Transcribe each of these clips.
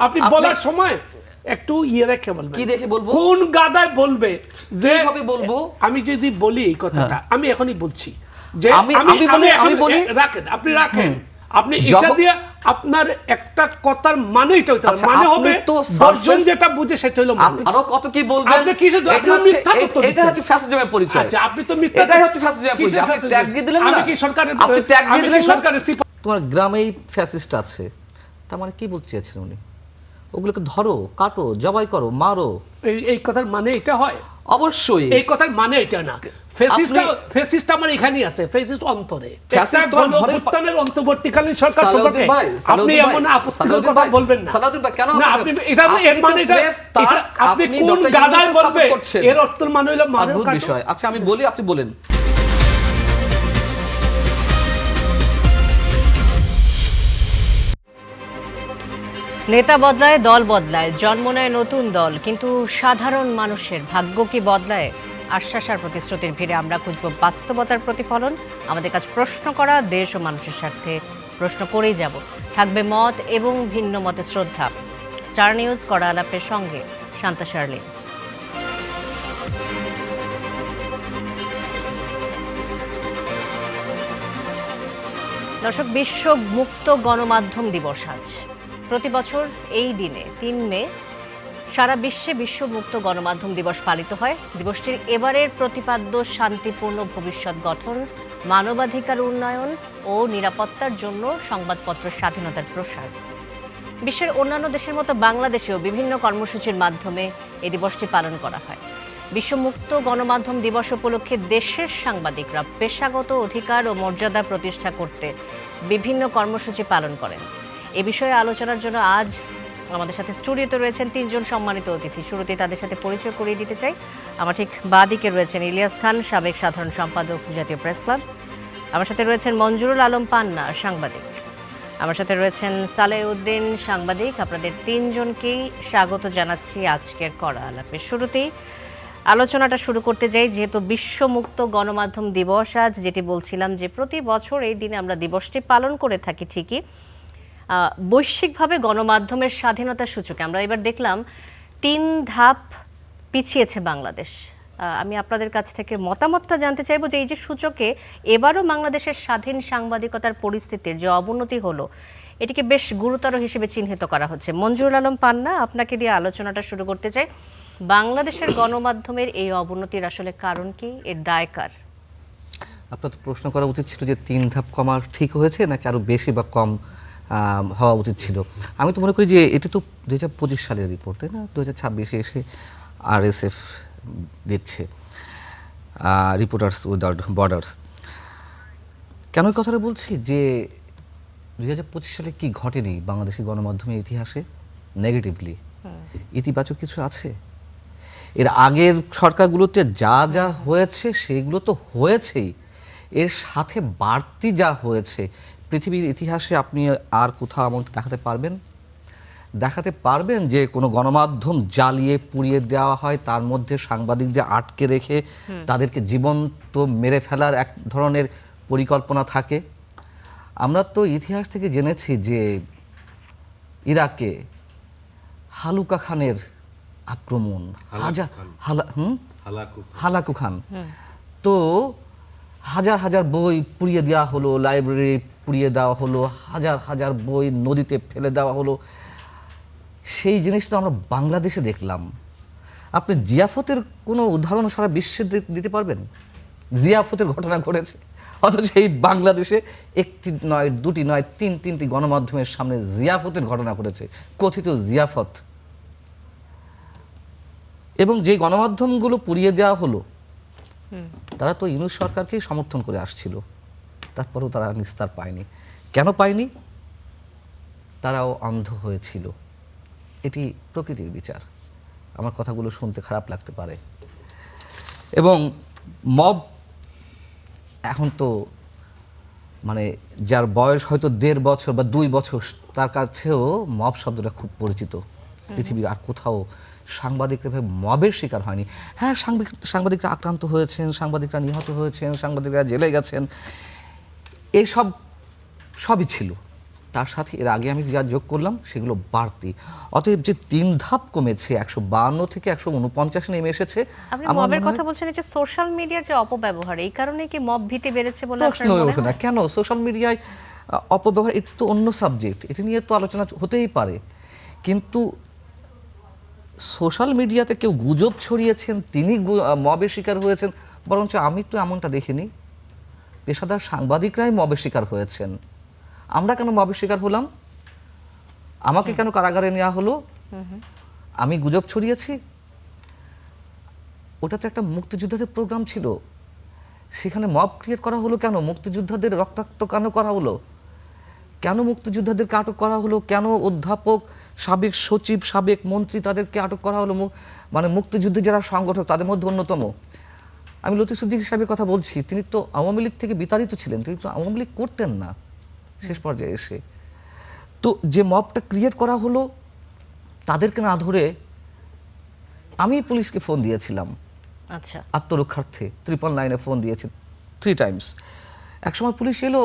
আপনি বলার সময় একটু ইয়ে রেখে বলবেন। কি দেখে বলবো? কোন গাদায় বলবে যে কিভাবে বলবো? আমি যদি বলি এই কথাটা, আমি এখনই বলছি যে আমি বলি, রাখেন, আপনি রাখেন, আপনি এটা দিয়ে আপনার একটা কথার মানে এটা হইতে হবে, মানে হবে দর্শন যেটা বুঝে সেটা হলো মানে। আরো কত কি বলবেন? আপনি কি শুধু আপনার মিথ্যা তথ্য এটা হচ্ছে ফ্যাসিজমের পরিচয়। আচ্ছা, আপনি তো মিথ্যা, এটাই হচ্ছে ফ্যাসিজমের পরিচয়। আপনি ট্যাগ দিয়ে দিলেন না? আমি কি সরকারের, আপনি ট্যাগ দিয়ে দিলেন না? সরকারের তোমার গ্রামেই ফ্যাসিস্ট আছে, তার মানে কি বলতে চেয়েছেন উনি? ওগুলোকে ধরো, কাটো, জবাই করো, মারো। এই কথার মানে এটা হয়? অবশ্যই এই কথার মানে এটা না। ফ্যাসিস্ট আমার এখানেই আছে, ফ্যাসিস্ট অন্তরে। ফ্যাসিস্ট তো গণঅভ্যুত্থানের অন্তর্বর্তীকালীন সরকার সম্পর্কে আপনি এমন আপত্তিকর কথা বলবেন না। সালাউদ্দিন ভাই, কেন না, আপনি এটা এর মানে এটা আপনি কোন গাদায় বলবেন? এর অর্থ মানে হলো মানব বিষয়। আচ্ছা, আমি বলি, আপনি বলেন। নেতা বদলায়, দল বদলায়, জন্ম নেয় নতুন দল, কিন্তু সাধারণ মানুষের ভাগ্য কি বদলায়? আশ্বাস আর প্রতিশ্রুতির ভিড়ে আমরা খুঁজব বাস্তবতার প্রতিফলন। আমাদের কাছে প্রশ্ন করা, দেশ ও মানুষের স্বার্থে প্রশ্ন করেই যাব। থাকবে মত এবং ভিন্ন মতে শ্রদ্ধা। স্টার নিউজ কড়া আলাপের সঙ্গে শান্তা শার্লিন। দর্শক, বিশ্ব মুক্ত গণমাধ্যম দিবস আজ। প্রতি বছর এই দিনে ৩ মে সারা বিশ্বে বিশ্ব মুক্ত গণমাধ্যম দিবস পালিত হয়। দিবসটির এবারের প্রতিপাদ্য শান্তিপূর্ণ ভবিষ্যৎ গঠন, মানবাধিকার উন্নয়ন ও নিরাপত্তার জন্য সংবাদপত্র স্বাধীনতার প্রসার। বিশ্বের অন্যান্য দেশের মতো বাংলাদেশেও বিভিন্ন কর্মসূচির মাধ্যমে এই দিবসটি পালন করা হয়। বিশ্ব মুক্ত গণমাধ্যম দিবস উপলক্ষে দেশের সাংবাদিকরা পেশাগত অধিকার ও মর্যাদা প্রতিষ্ঠা করতে বিভিন্ন কর্মসূচি পালন করেন। এ বিষয়ে আলোচনার জন্য আজ আমাদের সাথে স্টুডিওতে রয়েছেন ৩ জন সম্মানিত অতিথি। শুরুতেই তাদের সাথে পরিচয় করিয়ে দিতে চাই। আমার ঠিক বাঁদিকে রয়েছেন ইলিয়াস খান, সাবেক সাধারণ সম্পাদক, জাতীয় প্রেস ক্লাব। আমার সাথে রয়েছেন মঞ্জুরুল আলম পান্না, সাংবাদিক। আমার সাথে রয়েছেন সালেউদ্দিন, সাংবাদিক। আপনাদের ৩ জনকেই স্বাগত জানাচ্ছি আজকের কড়া আলাপে। শুরুতেই আলোচনাটা শুরু করতে যাই, যেহেতু বিশ্ব মুক্ত গণমাধ্যম দিবস আজ, যেটি বলছিলাম যে প্রতি বছর এই দিনে আমরা দিবসটি পালন করে থাকি ঠিকই, বৈশ্বিকভাবে গণমাধ্যমের স্বাধীনতার সূচকে আমরা এবার দেখলাম ৩ ধাপ পিছিয়েছে বাংলাদেশ। আমি আপনাদের কাছ থেকে মতামতটা জানতে চাইবো যে এই যে সূচকে এবারও বাংলাদেশের স্বাধীন সাংবাদিকতার পরিস্থিতির যে অবনতি হলো, এটিকে বেশ গুরুতর হিসেবে চিহ্নিত করা হচ্ছে। মঞ্জুরুল আলম পান্না, আপনাকে দিয়ে আলোচনাটা শুরু করতে চাই। বাংলাদেশের গণমাধ্যমের এই অবনতির আসলে কারণ কি, এর দায় কার? আপনার তো প্রশ্ন করা উচিত ছিল যে ৩ ধাপ কমার ঠিক হয়েছে নাকি আরো বেশি বা কম হওয়া উচিত ছিল। আমি তো মনে করি যে এটা তো ২০২৫ সালের রিপোর্ট, তাই না? ২০২৬-এ এসে RSF দিচ্ছে, রিপোর্টার্স উইদাউট বর্ডার্স। কেন এই কথাটা বলছি যে ২০২৫ সালে কি ঘটেনি বাংলাদেশের গণমাধ্যমের ইতিহাসে? নেগেটিভলি ইতিবাচক কিছু আছে? এর আগের সরকারগুলোতে যা যা হয়েছে সেগুলো তো হয়েছেই, এর সাথে বাড়তি যা হয়েছে পৃথিবীর ইতিহাসে আপনি আর কোথাও এমন দেখাতে পারবেন যে কোনো গণমাধ্যম জ্বালিয়ে পুড়িয়ে দেওয়া হয়, তার মধ্যে সাংবাদিকদের আটকে রেখে তাদেরকে জীবন্ত মেরে ফেলার এক ধরনের পরিকল্পনা থাকে? আমরা তো ইতিহাস থেকে জেনেছি যে ইরাকে হালুকা খানের আক্রমণ, হালাকু খান, তো হাজার হাজার বই পুড়িয়ে দেওয়া হলো, লাইব্রেরি পুড়িয়ে দেওয়া হলো, হাজার হাজার বই নদীতে ফেলে দেওয়া হলো। সেই জিনিসটা আমরা বাংলাদেশে দেখলাম। আপনি জিয়াফতের কোনো উদাহরণ সারা বিশ্বে দিতে পারবেন? জিয়াফতের ঘটনা ঘটেছে, অথচ এই বাংলাদেশে একটি নয়, দুটি নয়, তিনটি গণমাধ্যমের সামনে জিয়াফতের ঘটনা ঘটেছে, কথিত জিয়াফত। এবং যে গণমাধ্যমগুলো পুড়িয়ে দেওয়া হলো তারা তো ইউনূস সরকারকেই সমর্থন করে আসছিল, তারপরেও তারা নিস্তার পায়নি। কেন পায়নি? তারাও অন্ধ হয়েছিল। এটি প্রকৃতির বিচার। আমার কথাগুলো শুনতে খারাপ লাগতে পারে। এবং মব এখন তো মানে যার বয়স হয়তো ১.৫ বছর বা ২ বছর, তার কাছেও মব শব্দটা খুব পরিচিত। পৃথিবীর আর কোথাও সাংবাদিকরা মবের শিকার হয়নি। হ্যাঁ, সাংবাদিকরা আক্রান্ত হয়েছেন, সাংবাদিকরা নিহত হয়েছেন, সাংবাদিকরা জেলে গেছেন, সবই ছিল। তার সাথে এর আগে আমি যা যোগ করলাম সেগুলো বাড়তি। অতএব যে 3 ধাপ কমেছে, 152 থেকে 149 নেমে এসেছে। আপনি মবের কথা বলছেন, এই যে সোশ্যাল মিডিয়ার যে অপব্যবহার, এই কারণে কি মব ভীতি বেড়েছে বলে আপনার প্রশ্নই মনে ওঠে না হয়? কেন সোশ্যাল মিডিয়ায় অপব্যবহার, এটা তো অন্য সাবজেক্ট, এটা নিয়ে তো আলোচনা হতেই পারে। কিন্তু সোশ্যাল মিডিয়াতে কেউ গুজব ছড়িয়েছেন, তিনি মবের শিকার হয়েছেন, বরঞ্চ আমি তো এমনটা দেখিনি। পেশাদার সাংবাদিকরাই মবের শিকার হয়েছেন। আমরা কেন মবের শিকার হলাম? আমাকে কেন কারাগারে নেওয়া হলো? আমি গুজব ছড়িয়েছি? ওটা তো একটা মুক্তিযোদ্ধাদের প্রোগ্রাম ছিল, সেখানে মব ক্রিয়েট করা হলো কেন? মুক্তিযোদ্ধাদের রক্তাক্ত কেন করা হলো? কেন মুক্তিযোদ্ধাদেরকে আটক করা হলো? কেন অধ্যাপক, সাবেক সচিব, সাবেক মন্ত্রী তাদেরকে আটক করা হলো? মানে মুক্তিযুদ্ধে যারা সংগঠক তাদের মধ্যে অন্যতম। আমি লতিফ সিদ্দিকী সাহেবের কথা বলছি, তিনি তো আওয়ামী লীগ থেকে বিতাড়িত ছিলেন, তিনি তো আওয়ামী লীগ করতেন না শেষ পর্যায়ে এসে। তো যে মবটা ক্রিয়েট করা হলো, তাদেরকে না ধরে আমি পুলিশকে ফোন দিয়েছিলাম আচ্ছা, আত্মরক্ষার্থে। 999-এ ফোন দিয়েছি 3 টাইমস। একসময় পুলিশ এলো,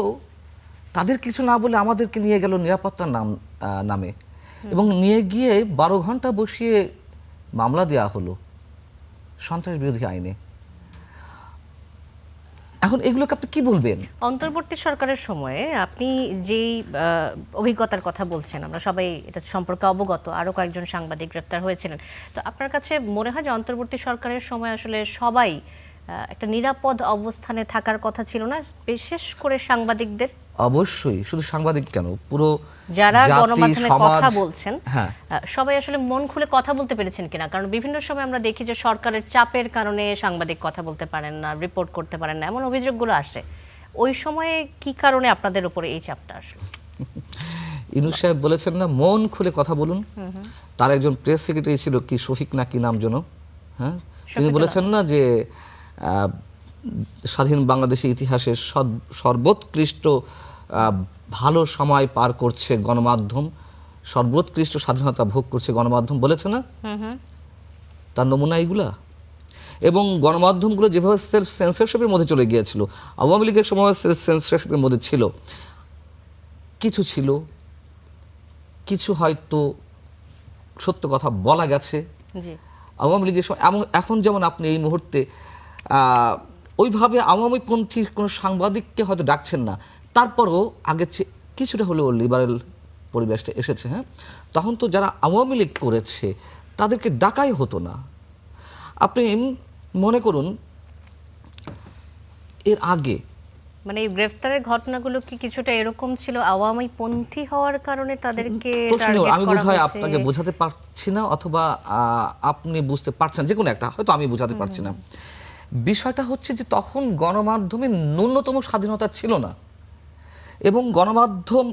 তাদের কিছু না বলে আমাদেরকে নিয়ে গেল নিরাপত্তার নামে, এবং নিয়ে গিয়ে 12 ঘন্টা বসিয়ে মামলা দেওয়া হলো সন্ত্রাস বিরোধী আইনে। এখন এগুলোকে আপনি কি বলবেন? অন্তর্বর্তী সরকারের সময়ে আপনি যেই অভিজ্ঞতার কথা বলছেন, আমরা সবাই এটা সম্পর্কে অবগত, আরও কয়েকজন সাংবাদিক গ্রেফতার হয়েছিলেন। তো আপনার কাছে মনে হয় যে অন্তর্বর্তী সরকারের সময় আসলে সবাই একটা নিরাপদ অবস্থানে থাকার কথা ছিল না, বিশেষ করে সাংবাদিকদের? অবশ্যই, শুধু সাংবাদিক কেন, পুরো যারা জাতি, গণমাধ্যমে সমাজ, কথা বলছেন, হ্যাঁ, সবাই আসলে মন খুলে কথা বলতে পেরেছেন কিনা? কারণ বিভিন্ন সময় আমরা দেখি যে সরকারের চাপের কারণে সাংবাদিক কথা বলতে পারেন না, রিপোর্ট করতে পারেন না, এমন অভিযোগগুলো আসে। ওই সময়ে কি কারণে আপনাদের উপরে এই চাপটা আসলো? ইনুস সাহেব বলেছেন না মন খুলে কথা বলুন। তার একজন প্রেস সেক্রেটারি ছিল, কি শফিক না কি নাম যেন, হ্যাঁ, তিনি বলেছেন না যে স্বাধীন বাংলাদেশের ইতিহাসে সর্বোৎকৃষ্ট ভালো সময় পার করছে গণমাধ্যম, সর্বোৎকৃষ্ট স্বাধীনতা ভোগ করছে গণমাধ্যম, বলেছে না? তার নমুনা এইগুলা। এবং গণমাধ্যমগুলো যেভাবে সেলফ সেন্সরশিপের মধ্যে চলে গিয়েছিল, আওয়ামী লীগের সময় সেলফ সেন্সরশিপের মধ্যে ছিল, কিছু হয়তো সত্য কথা বলা গেছে আওয়ামী লীগের সময়। এখন যেমন আপনি এই মুহূর্তে ওইভাবে আওয়ামীপন্থী কোনো সাংবাদিককে হয়তো ডাকছেন না, তারপরও আগে কিছুটা হলেও লিবারেল পরিবেশটা এসেছে। হ্যাঁ, তখন তো যারা আওয়ামী লীগ করেছে তাদেরকে ডাকাই হতো না। আপনি মনে করুন এর আগে, মানে এই গ্রেফতারের ঘটনাগুলো কি কিছুটা এরকম ছিল, আওয়ামী পন্থী হওয়ার কারণে তাদেরকে টার্গেট আমি করা বোধহয় হয়েছে? আপনাকে বোঝাতে পারছি না, অথবা আপনি বুঝতে পারছেন, যে কোনো একটা, হয়তো আমি বোঝাতে পারছি না। বিষয়টা হচ্ছে যে তখন গণমাধ্যমে ন্যূনতম স্বাধীনতা ছিল না, এবং গণমাধ্যম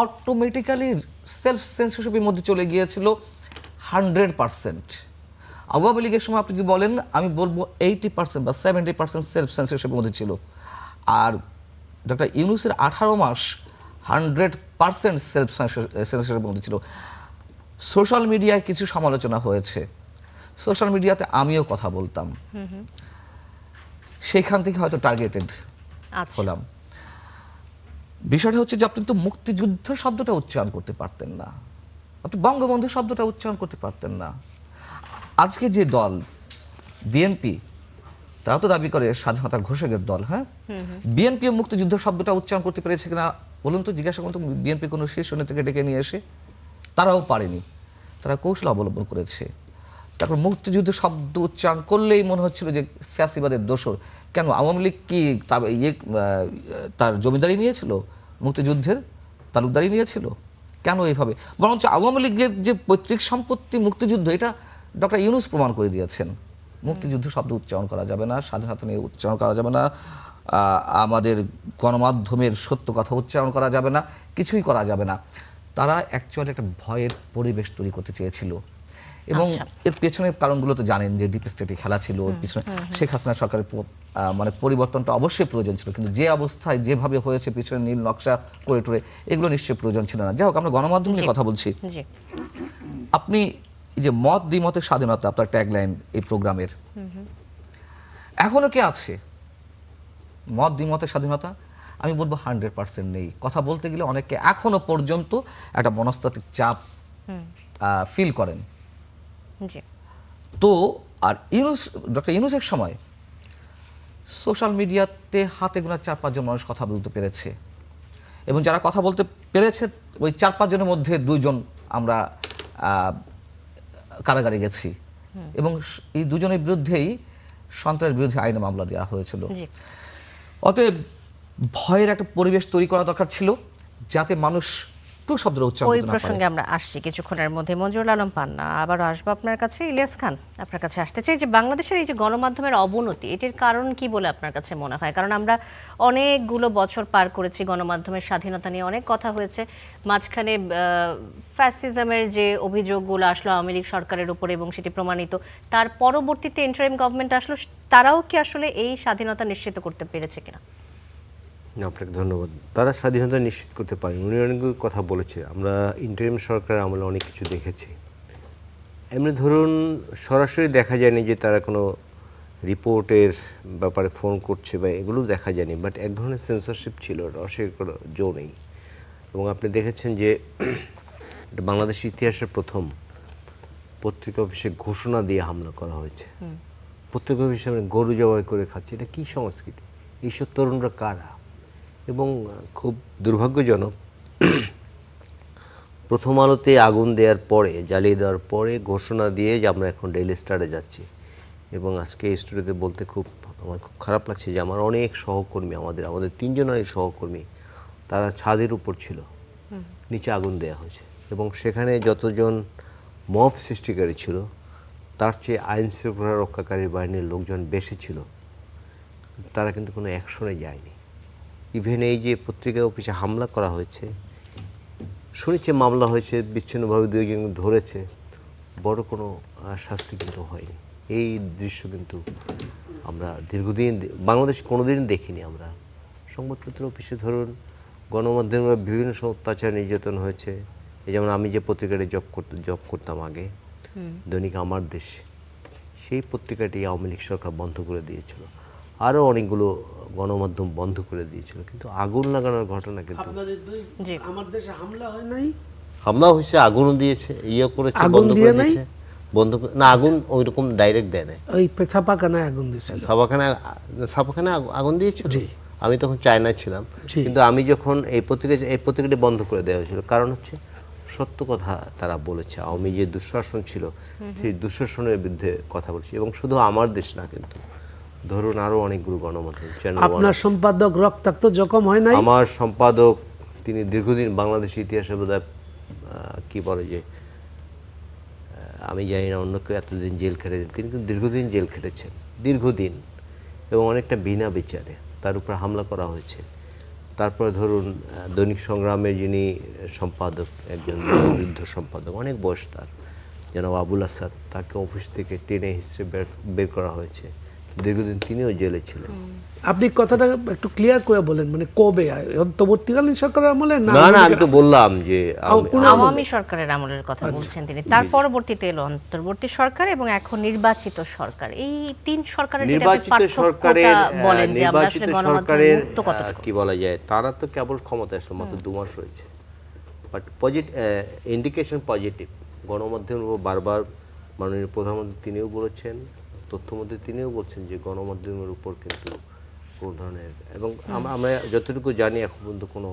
অটোমেটিক্যালি সেলফ সেন্সরশিপের মধ্যে চলে গিয়েছিল 100%। আওয়ামী লীগের সময় আপনি যদি বলেন, আমি বলবো 80% বা 70% সেলফ সেন্সরশিপের মধ্যে ছিল। আর ডক্টর ইউনূসের 18 মাস 100% সেলফ সেন্সরশিপের মধ্যে ছিল। সোশ্যাল মিডিয়ায় কিছু সমালোচনা হয়েছে, সোশ্যাল মিডিয়াতে আমিও কথা বলতাম, সেখান থেকে হয়তো টার্গেটেড হলাম। বিষয়টা হচ্ছে যে আপনি তো মুক্তিযুদ্ধ শব্দটা উচ্চারণ করতে পারতেন না, আপনি বঙ্গবন্ধু শব্দটা উচ্চারণ করতে পারতেন না। আজকে যে দল বিএনপি, তারা তো দাবি করে স্বাধীনতার ঘোষকের দল। হ্যাঁ, বিএনপিও মুক্তিযুদ্ধ শব্দটা উচ্চারণ করতে পেরেছে কিনা বলুন তো, জিজ্ঞাসা করুন তো বিএনপি কোনো শীর্ষ নেতাকে ডেকে নিয়ে এসে। তারাও পারেনি, তারা কৌশল অবলম্বন করেছে। তারপর মুক্তিযুদ্ধ শব্দ উচ্চারণ করলেই মনে হচ্ছিল যে ফ্যাসিবাদের দোসর। কেন আওয়ামী লীগ কি তার জমিদারি নিয়েছিল, মুক্তিযুদ্ধের তালুকদারি নিয়েছিল? কেন এইভাবে? বরঞ্চ আওয়ামী লীগের যে পৈতৃক সম্পত্তি মুক্তিযুদ্ধ, এটা ডক্টর ইউনূস প্রমাণ করে দিয়েছেন। মুক্তিযুদ্ধ শব্দ উচ্চারণ করা যাবে না, স্বাধীনতা নিয়ে উচ্চারণ করা যাবে না, আমাদের গণমাধ্যমের সত্য কথা উচ্চারণ করা যাবে না, কিছুই করা যাবে না। তারা অ্যাকচুয়ালি একটা ভয়ের পরিবেশ তৈরি করতে চেয়েছিল, এবং এর পেছনের কারণগুলো তো জানেন যে ডিপ স্টেটে খেলা ছিল পিছনে। শেখ হাসিনা সরকারের মানে পরিবর্তনটা অবশ্যই প্রয়োজন ছিল, কিন্তু যে অবস্থায় যেভাবে হয়েছে পিছনে নীল নকশা করে টরে, এগুলো নিশ্চয়ই প্রয়োজন ছিল না। যাই হোক, আমরা গণমাধ্যম নিয়ে কথা বলছি। আপনি এই যে মত দ্বিমতের স্বাধীনতা, আপনার ট্যাগলাইন এই প্রোগ্রামের, এখনো কি আছে মত দ্বিমতের স্বাধীনতা? আমি বলবো 100% নেই। কথা বলতে গেলে অনেকে এখনো পর্যন্ত একটা মনস্তাত্ত্বিক চাপ ফিল করেন। জি। তো আর ডক্টর ইউনূসের সময় সোশ্যাল মিডিয়াতে হাতে গোনা 4-5 জন মানুষ কথা বলতে পেরেছে, এবং যারা কথা বলতে পেরেছে ওই 4-5 জনের মধ্যে 2 জন আমরা কারাগারে গেছি, এবং এই 2 জনের বিরুদ্ধেই সন্ত্রাস বিরোধী আইনে মামলা দেওয়া হয়েছিল। অতএব ভয়ের একটা পরিবেশ তৈরি করা দরকার ছিল, যাতে মানুষ টু শব্দের উচ্চারণ ওই করতে না পারে। প্রসঙ্গে আমরা আসছি কিছুক্ষণের মধ্যে। মঞ্জুরুল আলম পান্না, আবারও আসবো আপনার কাছে। ইলিয়াস খান, আপনার কাছে আসতে চাই যে বাংলাদেশের এই যে গণমাধ্যমের অবনতি, এটির কারণ কি বলে আপনার কাছে মনে হয়? কারণ আমরা অনেকগুলো বছর পার করেছি, গণমাধ্যমের স্বাধীনতা নিয়ে অনেক কথা হয়েছে, মাঝখানে ফ্যাসিজমের যে অভিযোগগুলো আসলো আওয়ামী লীগ সরকারের উপর এবং সেটি প্রমাণিত, তার পরবর্তীতে ইন্টারিম গভর্নমেন্ট আসলো, তারাও কি আসলে এই স্বাধীনতা নিশ্চিত করতে পেরেছে কিনা? আপনাকে ধন্যবাদ। তারা স্বাধীনতা নিশ্চিত করতে পারে, উনি অনেকগুলো কথা বলেছে। আমরা ইন্টারিম সরকার আমলে অনেক কিছু দেখেছি। এমনি ধরুন সরাসরি দেখা যায়নি যে তারা কোনো রিপোর্টের ব্যাপারে ফোন করছে বা এগুলো দেখা যায়নি, বাট এক ধরনের সেন্সরশিপ ছিল, অস্বীকার করার জো নেই। এবং আপনি দেখেছেন যে এটা বাংলাদেশের ইতিহাসের প্রথম পত্রিকা অফিসে ঘোষণা দিয়ে হামলা করা হয়েছে। পত্রিকা অফিসে গরু জবাই করে খাচ্ছে, এটা কী সংস্কৃতি? এইসব তরুণরা কারা? এবং খুব দুর্ভাগ্যজনক, প্রথম আলোতে আগুন দেওয়ার পরে, জ্বালিয়ে দেওয়ার পরে ঘোষণা দিয়ে যে আমরা এখন ডেইলি স্টারে যাচ্ছি। এবং আজকে এই স্টুডিওতে বলতে আমার খুব খারাপ লাগছে যে আমার অনেক সহকর্মী, আমাদের 3 জনের সহকর্মী, তারা ছাদের উপর ছিল, নিচে আগুন দেওয়া হয়েছে। এবং সেখানে যতজন মব সৃষ্টিকারী ছিল তার চেয়ে আইন শৃঙ্খলা রক্ষাকারী বাহিনীর লোকজন বেশি ছিল, তারা কিন্তু কোনো অ্যাকশনে যায়নি। ইভেন এই যে পত্রিকা অফিসে হামলা করা হয়েছে, শুনেছি মামলা হয়েছে, বিচ্ছিন্নভাবে 2 জন ধরেছে, বড় কোনো শাস্তি কিন্তু হয়নি। এই দৃশ্য কিন্তু আমরা দীর্ঘদিন বাংলাদেশে কোনোদিন দেখিনি। আমরা সংবাদপত্র অফিসে ধরুন গণমাধ্যমে বিভিন্ন অত্যাচার নির্যাতন হয়েছে। এই যেমন আমি যে পত্রিকাটি জব করতাম আগে, দৈনিক আমার দেশ, সেই পত্রিকাটি আওয়ামী লীগ সরকার বন্ধ করে দিয়েছিল, আরও অনেকগুলো গণমাধ্যম বন্ধ করে দিয়েছিল। কিন্তু আগুন লাগানোর ঘটনা কিন্তু আমার দেশে হামলা হয় নাই, হামলা হয়েছে, আগুনও দিয়েছে, করেছে, বন্ধ করে দিয়েছে, না আগুন ওইরকম ডাইরেক্ট দেয় না, ওই ছাপাখানায় আগুন দিয়েছিল, ছাপাখানায় আগুন দিয়েছিল। আমি তখন চায়নায় ছিলাম, কিন্তু আমি যখন এই পত্রিকাটি বন্ধ করে দেওয়া হয়েছিল, কারণ হচ্ছে সত্য কথা তারা বলেছে। আওয়ামী যে দুঃশাসন ছিল সেই দুঃশাসনের বিরুদ্ধে কথা বলছে। এবং শুধু আমার দেশ না, কিন্তু ধরুন আরো অনেকগুলো গণমাধ্যম, আপনার সম্পাদক রক্তাক্ত জখম হয় নাই? আমার সম্পাদক তিনি দীর্ঘদিন বাংলাদেশের ইতিহাসে বোধহয় কি বলে যে আমি জানি না অন্য কেউ এতদিন জেল খেটেছেন, তিনি কিন্তু দীর্ঘদিন জেল খেটেছেন, দীর্ঘদিন, এবং অনেকটা বিনা বিচারে তার উপর হামলা করা হয়েছে। তারপরে ধরুন দৈনিক সংগ্রামের যিনি সম্পাদক, একজন বৃদ্ধ সম্পাদক, অনেক বয়স তার, জনাব আবুল আসাদ, তাকে অফিস থেকে টেনে হিস্ট্রি বের করা হয়েছে, দীর্ঘদিন তিনিও জেলে ছিলেন। আপনি কথাটা একটু ক্লিয়ার করে বলেন, মানে কবে? অন্তর্বর্তীকালীন সরকারের আমলে? না, আমি তো বললাম যে আওয়ামী সরকারের আমলের কথা বলছেন তিনি। তার পরবর্তীতে এলো অন্তর্বর্তী সরকার এবং এখন নির্বাচিত সরকার। এই 3 সরকারের নির্বাচিত সরকারের কি বলা যায়, তারা তো কেবল ক্ষমতায় আসলে মাত্র 2 মাস রয়েছে, বাট ইন্ডিকেশন পজিটিভ। গণমাধ্যমের উপর বারবার মাননীয় প্রধানমন্ত্রী তিনিও বলেছেন, তথ্যমন্ত্রী তিনিও বলছেন যে গণমাধ্যমের উপর কিন্তু কোনো ধরনের, এবং আমরা যতটুকু জানি এখন পর্যন্ত কোনো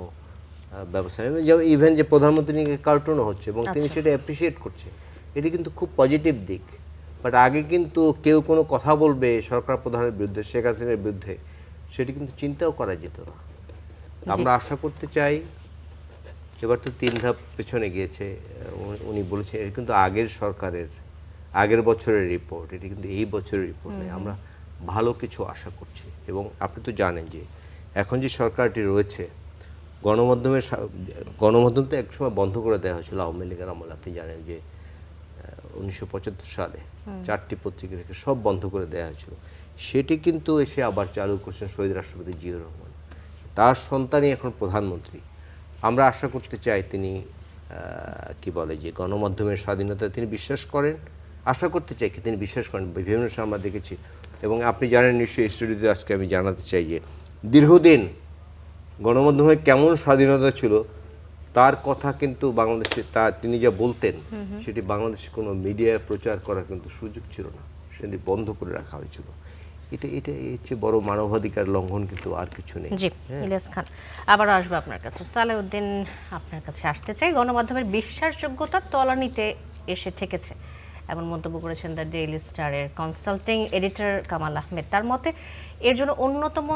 ব্যবস্থা নেই। ইভেন যে প্রধানমন্ত্রী নিয়ে কার্টুনও হচ্ছে এবং তিনি সেটা অ্যাপ্রিসিয়েট করছে, এটি কিন্তু খুব পজিটিভ দিক। বাট আগে কিন্তু কেউ কোনো কথা বলবে সরকার প্রধানের বিরুদ্ধে, শেখ হাসিনার বিরুদ্ধে, সেটি কিন্তু চিন্তাও করা যেত না। আমরা আশা করতে চাই, এবার তো 3 ধাপ পেছনে গিয়েছে, উনি বলেছেন এটা কিন্তু আগের সরকারের আগের বছরের রিপোর্ট, এটি কিন্তু এই বছরের রিপোর্ট নেই। আমরা ভালো কিছু আশা করছি। এবং আপনি তো জানেন যে এখন যে সরকারটি রয়েছে, গণমাধ্যম তো একসময় বন্ধ করে দেওয়া হয়েছিল আওয়ামী লীগের আমলে। আপনি জানেন যে 1975 সালে 4টি পত্রিকা রেখে সব বন্ধ করে দেওয়া হয়েছিল, সেটি কিন্তু এসে আবার চালু করছেন শহীদ রাষ্ট্রপতি জিয়াউর রহমান, তার সন্তানই এখন প্রধানমন্ত্রী। আমরা আশা করতে চাই তিনি কি বলে যে গণমাধ্যমের স্বাধীনতা তিনি বিশ্বাস করেন, আশা করতে চাই কি তিনি বিশ্বাস করেন। বিভিন্ন সময় আমরা দেখেছি, এবং আপনি জানেন নিশ্চয়ই, স্টুডিওতে আজকে আমি জানাতে চাই যে দীর্ঘদিন গণমাধ্যমে কেমন স্বাধীনতা ছিল তার কথা কিন্তু বাংলাদেশে তিনি যা বলতেন সেটি বাংলাদেশে কোনো মিডিয়ায় প্রচার করার কিন্তু সুযোগ ছিল না, সেটি বন্ধ করে রাখা হয়েছিল। এটা এর চেয়ে বড় মানবাধিকার লঙ্ঘন কিন্তু আর কিছু নেই। জি, ইলিয়াস খান, আবার আসবো আপনার কাছে। সালেউদ্দিন, আপনার কাছে আসতে চাই। গণমাধ্যমের বিশ্বাসযোগ্যতা তলানিতে এসে ঠেকেছে এমন মন্তব্য করেছেন দ্য ডেইলি স্টারের কনসাল্টিং এডিটর কামাল আহমেদ। তার মতে এর জন্য অন্যতম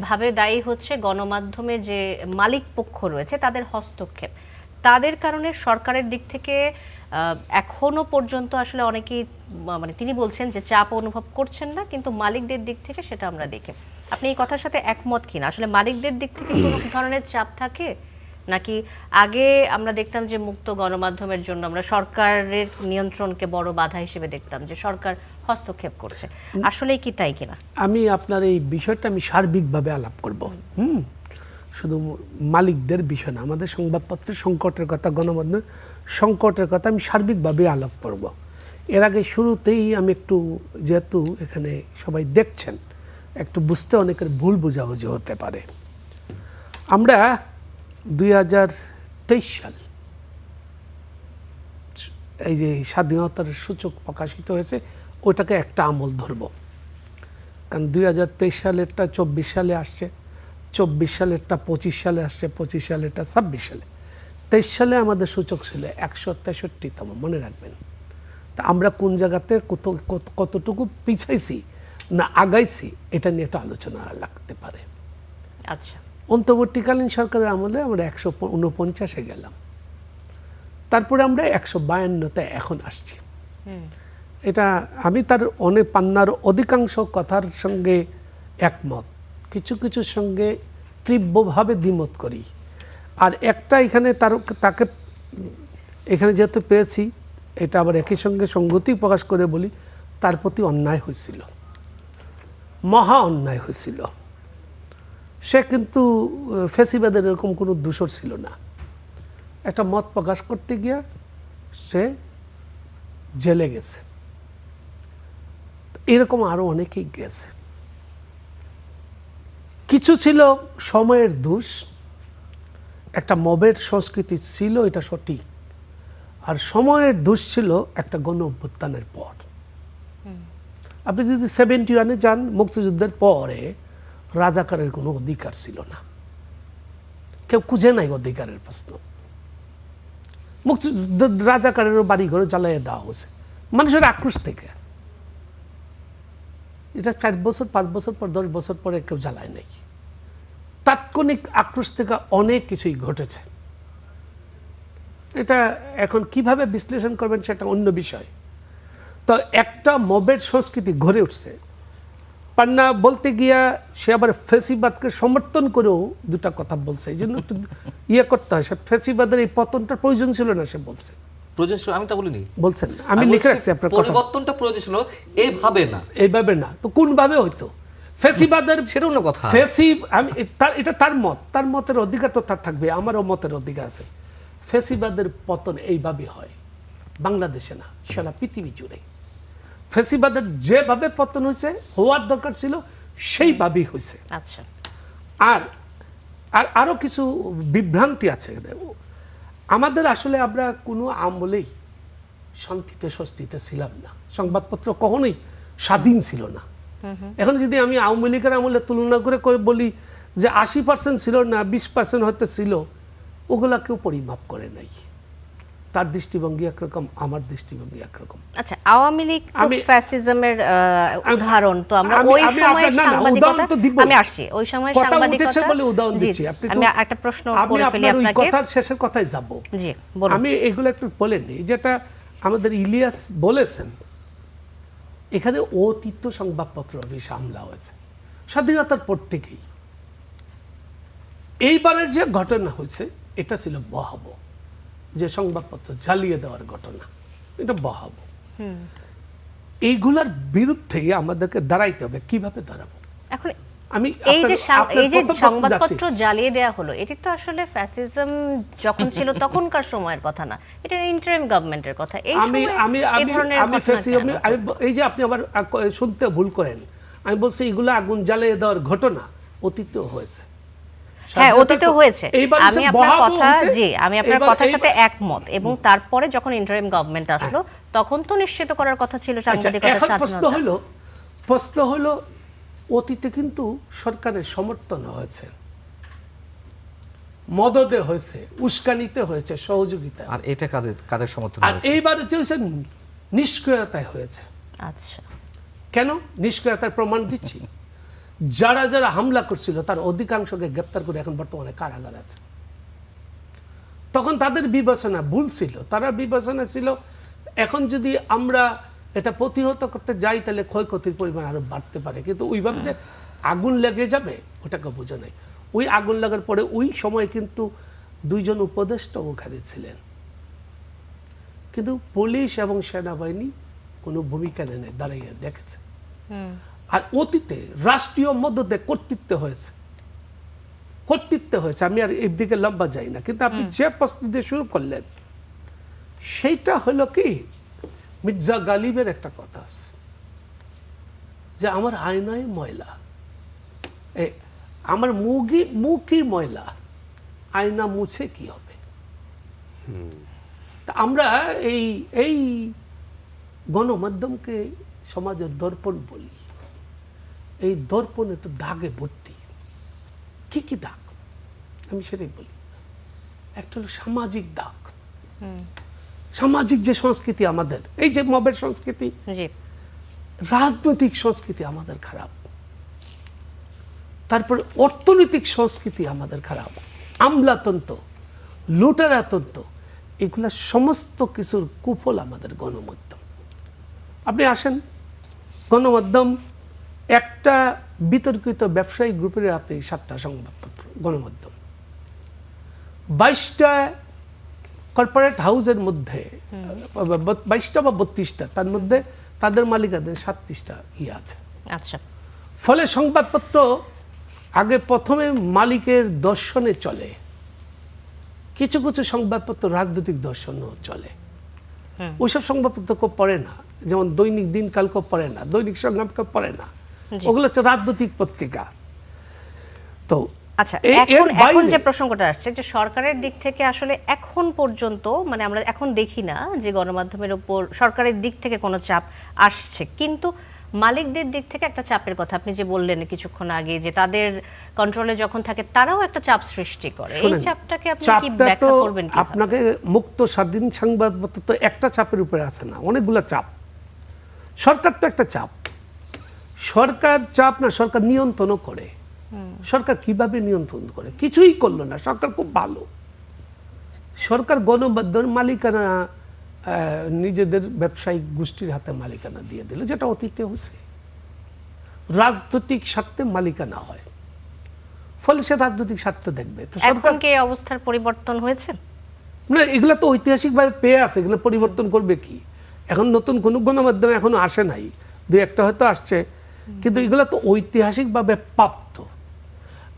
ভাবে দায়ী হচ্ছে গণমাধ্যমের যে মালিক পক্ষ রয়েছে তাদের হস্তক্ষেপ। তাদের কারণে সরকারের দিক থেকে এখনো পর্যন্ত আসলে অনেকেই মানে তিনি বলছেন যে চাপ অনুভব করছেন না, কিন্তু মালিকদের দিক থেকে সেটা আমরা দেখি। আপনি এই কথার সাথে একমত কিনা? আসলে মালিকদের দিক থেকে কোনো ধরনের চাপ থাকে নাকি আগে আমরা দেখতাম যে মুক্ত গণমাধ্যমের জন্য আমরা সরকারের নিয়ন্ত্রণকে বড় বাধা হিসেবে দেখতাম, যে সরকার হস্তক্ষেপ করছে, আসলেই কি তাই কিনা? আমি আপনার এই বিষয়টা আমি সার্বিকভাবে আলাপ করব। শুধু মালিকদের বিষয় না, আমাদের সংবাদপত্রের সংকটের কথা, গণমাধ্যমের সংকটের কথা আমি সার্বিকভাবে আলাপ করব। এর আগে শুরুতেই আমি একটু, যেহেতু এখানে সবাই দেখছেন, একটু বুঝতে অনেকের ভুল বোঝাবুঝি হতে পারে। আমরা 2023 সাল এই যে স্বাধীনতার সূচক প্রকাশিত হয়েছে ওটাকে একটা আমল ধরব, কারণ 2023 সালেরটা 24 সালে আসছে, 24 সালেরটা 25 সালে আসছে, 25 সালেরটা 26 সালে। 23 সালে আমাদের সূচক ছিল 163তম, মনে রাখবেন। তা আমরা কোন জায়গাতে কতটুকু পিছাইছি না আগাইছি এটা নিয়ে একটা আলোচনা লাগতে পারে। আচ্ছা, অন্তর্বর্তীকালীন সরকারের আমলে আমরা 149-এ গেলাম, তারপরে আমরা 152-তে এখন আসছি। এটা আমি তার পান্নার অধিকাংশ কথার সঙ্গে একমত, কিছু কিছুর সঙ্গে তীব্রভাবে দ্বিমত করি। আর একটা এখানে তাকে এখানে যেহেতু পেয়েছি, এটা আবার একই সঙ্গে সংগতি প্রকাশ করে বলি, তার প্রতি অন্যায় হয়েছিল, মহা অন্যায় হয়েছিল। সে কিন্তু ফেসিবাদের এরকম কোনো দূষর ছিল না। একটা মত প্রকাশ করতে গিয়া সে জেলে গেছে, এরকম আরো অনেকেই গেছে। কিছু ছিল সময়ের দোষ, একটা মবের সংস্কৃতি ছিল, এটা সঠিক। আর সময়ের দোষ ছিল একটা গণ অভ্যুত্থানের পর। আপনি যদি 71-এ যান, মুক্তিযুদ্ধের পরে রাজাকারের কোনো অধিকার ছিল না, কেউ খুঁজে নাই অধিকারের প্রশ্ন। মুক্তিযুদ্ধ রাজাকারের বাড়ি ঘরে জ্বালিয়ে দেওয়া হয়েছে মানুষের আক্রোশ থেকে। এটা 4 বছর 5 বছর পর 10 বছর পরে কেউ জ্বালায় নাই। তাৎক্ষণিক আক্রোশ থেকে অনেক কিছুই ঘটেছে। এটা এখন কিভাবে বিশ্লেষণ করবেন সেটা অন্য বিষয়। তো একটা মবের সংস্কৃতি গড়ে উঠছে। পান্না বলতে গিয়া সে আবার ফেসিবাদকে সমর্থন করেও দুটা কথা বলছে, এই জন্য একটু করতে হয়। সে ফেসিবাদের এই পতনটা প্রয়োজন ছিল না, সে বলছে প্রয়োজন ছিল, আমি তা বলিনি, বলছেন, আমি লিখে রাখছি আপনার কথা। পরিবর্তনটা প্রয়োজন ছিল, এইভাবে না, এইভাবে না, তো কোন ভাবে হইতো? ফেসিবাদের সেটা অন্য কথা। আমি এটা তার মত, তার মতের অধিকার তো তার থাকবে, আমারও মতের অধিকার আছে। ফেসিবাদের পতন এইভাবে হয়, বাংলাদেশে না, সারা পৃথিবী জুড়ে। ফেসিবাদের যেভাবে পতন হয়েছে, হওয়ার দরকার ছিল সেইভাবেই হয়েছে। আচ্ছা, আর আরো কিছু বিভ্রান্তি আছে আমাদের। আসলে আমরা কোনো আমলেই শান্তিতে স্বস্তিতে ছিলাম না, সংবাদপত্র কখনোই স্বাধীন ছিল না। এখন যদি আমি আওয়ামী লীগের আমলে তুলনা করে বলি যে 80% ছিল না, 20% হয়তো ছিল, ওগুলা কেউ পরিমাপ করে নাই। তার দৃষ্টিভঙ্গি একরকম, আমার দৃষ্টিভঙ্গি একরকম। আচ্ছা, আওয়ামী লীগ তো ফ্যাসিজমের উদাহরণ, তো আমরা ওই সময়ের সাংবাদিকতা, আমি আসছি ওই সময়ের সাংবাদিকতা বলে উদাহরণ দিচ্ছি। আমি একটা প্রশ্ন করে ফেলি আপনাকে, কথার শেষের কথায় যাব। জি বলুন। আমি এগুলো একটু বলে নিই, যেটা আমাদের ইলিয়াস বলেছেন, এখানে অতীত সংবাদপত্র অফিস হামলা হয়েছে স্বাধীনতার পর থেকেই। এইবারের যে ঘটনা হয়েছে এটা ছিল ভয়াবহ, যে সংবাদপত্র জ্বালিয়ে দেওয়ার ঘটনা, এটা ভয়াবহ। এইগুলার বিরুদ্ধে আমাদেরকে দাঁড়াইতে হবে। কিভাবে দাঁড়াবো? এখন আমি এই যে সংবাদপত্র জ্বালিয়ে দেওয়া হলো, এটি তো আসলে ফ্যাসিজম যখন ছিল তখনকার সময়ের কথা না, এটা ইন্টারিম গভর্নমেন্টের কথা। এই সময় এই ধরনের ঘটনা, এই যে আপনি আবার শুনতে ভুল করেন, আমি বলছি এগুলো আগুন জ্বালিয়ে দেওয়ার ঘটনা অতীতেও হয়েছে। হ্যাঁ অতীতে হয়েছে। এইবার আমি আপনার কথা আমি আপনার কথার সাথে একমত, এবং তারপরে যখন ইন্টারিম গভর্নমেন্ট আসলো তখন তো নিশ্চিত করার কথা ছিল সাংবাদিকতার স্বাধীনতা। প্রশ্ন হলো অতীতে কিন্তু সরকারের সমর্থন হয়েছে, মদদে হয়েছে, উস্কানিতে হয়েছে, সহযোগিতা, আর এটা কাদের সমর্থন আর হয়েছে? এইবার হচ্ছে নিষ্ক্রিয়তায় হয়েছে। আচ্ছা, কেন নিষ্ক্রিয়তার প্রমাণ দিচ্ছি। যারা যারা হামলা করছিল তার অধিকাংশকে গ্রেপ্তার করে এখন বর্তমানে কারাগারে আছে। তখন তাদের বিবেচনা ভুল ছিল, তারা বিবেচনা ছিল এখন যদি আমরা এটা প্রতিহত করতে যাই তাহলে ক্ষয়ক্ষতির পরিমাণ আরো বাড়তে পারে, কিন্তু ওইভাবে যে আগুন লেগে যাবে ওটাকে বোঝা নাই। ওই আগুন লাগার পরে ওই সময় কিন্তু 2 জন উপদেষ্টা ওখানে ছিলেন, কিন্তু পুলিশ এবং সেনাবাহিনী কোনো ভূমিকা নেই, দাঁড়াইয়া দেখেছে। আর অতীতে রাষ্ট্রীয় মদদে কর্তৃত্ব হয়েছে, আমি আর এই দিকে লম্বা যাই না, কিন্তু আপনি যে প্রশ্ন দিয়ে শুরু করলেন সেইটা হলো কি, মির্জা গালিবের একটা কথা আছে যে আমার আয়নায় ময়লা, আমার মুখই ময়লা, আয়না মুছে কি হবে। তা আমরা এই গণমাধ্যমকে সমাজের দর্পণ বলি। এই দর্পণে তো দাগে ভর্তি। কি কি দাগ আমি সেটাই বলি। একটা হলো সামাজিক দাগ, সামাজিক যে সংস্কৃতি আমাদের, এই যে মবের সংস্কৃতি, রাজনৈতিক সংস্কৃতি আমাদের খারাপ, তারপরে অর্থনৈতিক সংস্কৃতি আমাদের খারাপ, আমলাতন্ত্র, লুটেরাতন্ত্র, এগুলা সমস্ত কিছুর কুফল আমাদের গণমাধ্যম। আপনি আসেন, গণমাধ্যম একটা বিতর্কিত ব্যবসায়ী গ্রুপের হাতে 7টা সংবাদপত্র, গণমাধ্যম 22টা কর্পোরেট হাউসের মধ্যে, 22টা বা 32টা, তার মধ্যে তাদের মালিকাদের 37টা আছে। আচ্ছা, ফলে সংবাদপত্র আগে প্রথমে মালিকের দর্শনে চলে, কিছু কিছু সংবাদপত্র রাজনৈতিক দর্শনও চলে। ওইসব সংবাদপত্র কেউ পড়ে না, যেমন দৈনিক দিনকাল কেউ পড়ে না, দৈনিক সংগ্রাম কেউ পড়ে না, ওগুলো হচ্ছে রাজনৈতিক পত্রিকা। তো আচ্ছা, এখন যে প্রসঙ্গটা আসছে যে সরকারের দিক থেকে আসলে এখন পর্যন্ত মানে আমরা এখন দেখি না যে গণমাধ্যমের উপর সরকারের দিক থেকে কোনো চাপ আসছে, কিন্তু মালিকদের দিক থেকে একটা চাপের কথা আপনি যে বললেন কিছুক্ষণ আগে, যে তাদের কন্ট্রোলে যখন থাকে তারাও একটা চাপ সৃষ্টি করে। এই চাপটাকে আপনি কি ব্যাখ্যা করবেন? আপনাকে মুক্ত স্বাধীন সংবাদপত্র তো একটা চাপের উপরে আছে না, অনেকগুলো চাপ। সরকার তো একটা চাপ, সরকার চাপ না, সরকার নিয়ন্ত্রণও করে। সরকার কিভাবে নিয়ন্ত্রণ করে? কিছুই করলো না, সরকার খুব ভালো। সরকার গণমাধ্যম মালিকানা নিজেদের ব্যবসায়িক গোষ্ঠীর হাতে মালিকানা দিয়ে দিল, যেটা অতীতে হয়েছে। রাজনৈতিক স্বার্থে মালিকানা হয়, ফলে সে রাজনৈতিক স্বার্থ দেখবে। তো এখন কি এই অবস্থার পরিবর্তন হয়েছে? না, এগুলো তো ঐতিহাসিকভাবে পেয়ে আছে, এগুলো পরিবর্তন করবে কি? এখন নতুন কোনো গণমাধ্যম এখনো আসে নাই, 2-1টা হয়তো আসছে, কিন্তু এগুলো তো ঐতিহাসিকভাবে প্রাপ্ত।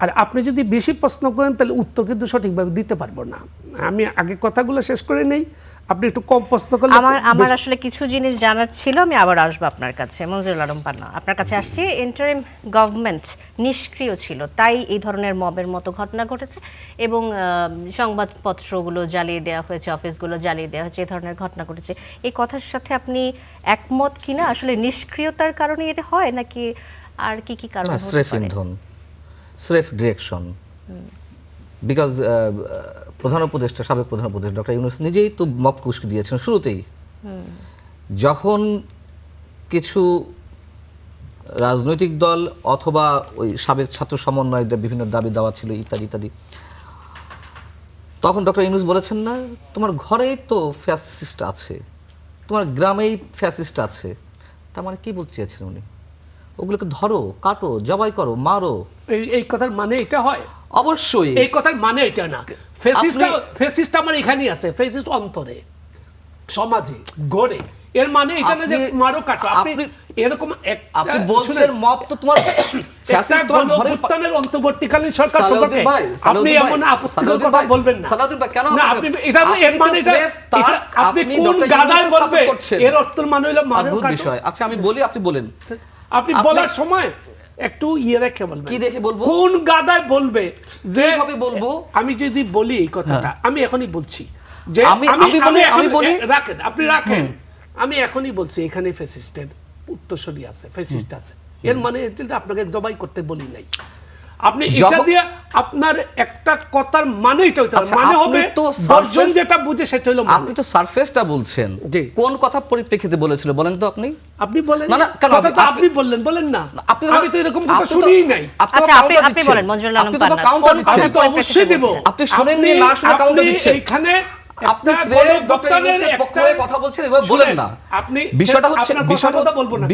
আর আপনি যদি বেশি প্রশ্ন করেন তাহলে উত্তর কিন্তু সঠিকভাবে দিতে পারবো না। আমি আগে কথাগুলো শেষ করে নেই, আপনি একটু কম প্রশ্ন করলে। আমার আসলে কিছু জিনিস জানার ছিল, আমি আবার আসবো আপনার কাছে। মঞ্জুরুল আলম পান্না, আপনার কাছে আসছি। ইন্টারিম গভর্নমেন্ট নিষ্ক্রিয় ছিল, তাই এই ধরনের মবের মতো ঘটনা ঘটেছে এবং সংবাদপত্রগুলো জ্বালিয়ে দেওয়া হয়েছে, অফিসগুলো জ্বালিয়ে দেওয়া হয়েছে, এই ধরনের ঘটনা ঘটেছে। এই কথার সাথে আপনি একমত কিনা? আসলে নিষ্ক্রিয়তার কারণে এটা হয় নাকি আর কি কি কারণ হতে স্রেফ পারে? ইন্ধন, স্রেফ ডিরেকশন। বিকজ সাবেক প্রধান উপদেষ্টা ডক্টর ইউনূস নিজেই তো মব কুস্কি দিয়েছেন শুরুতেই। যখন কিছু রাজনৈতিক দল অথবা ওই সাবেক ছাত্র সমন্বয়কদের বিভিন্ন দাবি দাওয়া ছিল ইত্যাদি ইত্যাদি, তখন ডক্টর ইউনূস বলেছেন না, তোমার ঘরেই তো ফ্যাসিস্ট আছে, তোমার গ্রামেই ফ্যাসিস্ট আছে। তার মানে কি বলতে চেয়েছেন উনি? ওগুলোকে ধরো, কাটো, জবাই করো, মারো। এই কথার মানে এটা হয়? অবশ্যই এই কথার মানে এটা না। ফ্যাসিস্ট আমার এখানেই আছে, ফ্যাসিস্ট অন্তরে, সমাজে, গড়ে। এর মানে এটা না যে মারো কাটো। আপনি এরকম আপনি বলছেন মব তো তোমার ফ্যাসিস্ট তোমার ঘরের উত্থানের অন্তর্বর্তীকালীন সরকার সম্পর্কে আপনি এমন আপত্তিকর কথা বলবেন না। সালাউদ্দিন ভাই কেন না, আপনি এটা এর মানে এটা আপনি কোন গাদায় বলবেন? এর অর্থ মানে হলো মারো কাটো। বিষয়। আচ্ছা আমি বলি, আপনি বলেন। আপনি বলার সময় একটু ইয়ে রেখে বলবেন। কি দেখে বলবো? কোন গাদায় বলবে যে কিভাবে বলবো? আমি যদি বলি এই কথাটা, আমি এখনই বলছি যে রাখেন, আপনি রাখেন, আমি এখনই বলছি এখানে ফ্যাসিস্টের উত্তরসূরি আছে, ফ্যাসিস্ট আছে। এর মানে আপনাকে জবাই করতে বলি নাই। আপনি এটা দিয়ে আপনার একটা কথার মানে এটা হইতে হবে, মানে হবে দর্শন যেটা বুঝে সেটা হলো মানে। আপনি তো সারফেসটা বলছেন, কোন কথা পরিপ্রেক্ষিতে বলেছিল বলেন তো আপনি? আপনি বলেন না, কেন আপনি বলেন না, আমি তো এরকম কথা আপনি শুনিই নাই। আচ্ছা, আপনি বলেন মঞ্জুরুল আলম পান্না, আমি তো অবশ্যই দেব। আপনি শুনেননি, না শুনে কাউন্টার দিচ্ছেন। এখানে আপনি ডক্টর ইউনূসের পক্ষ হয়ে কথা বলছেন, এবার বলেন না। আপনি বিষয়টা হচ্ছে,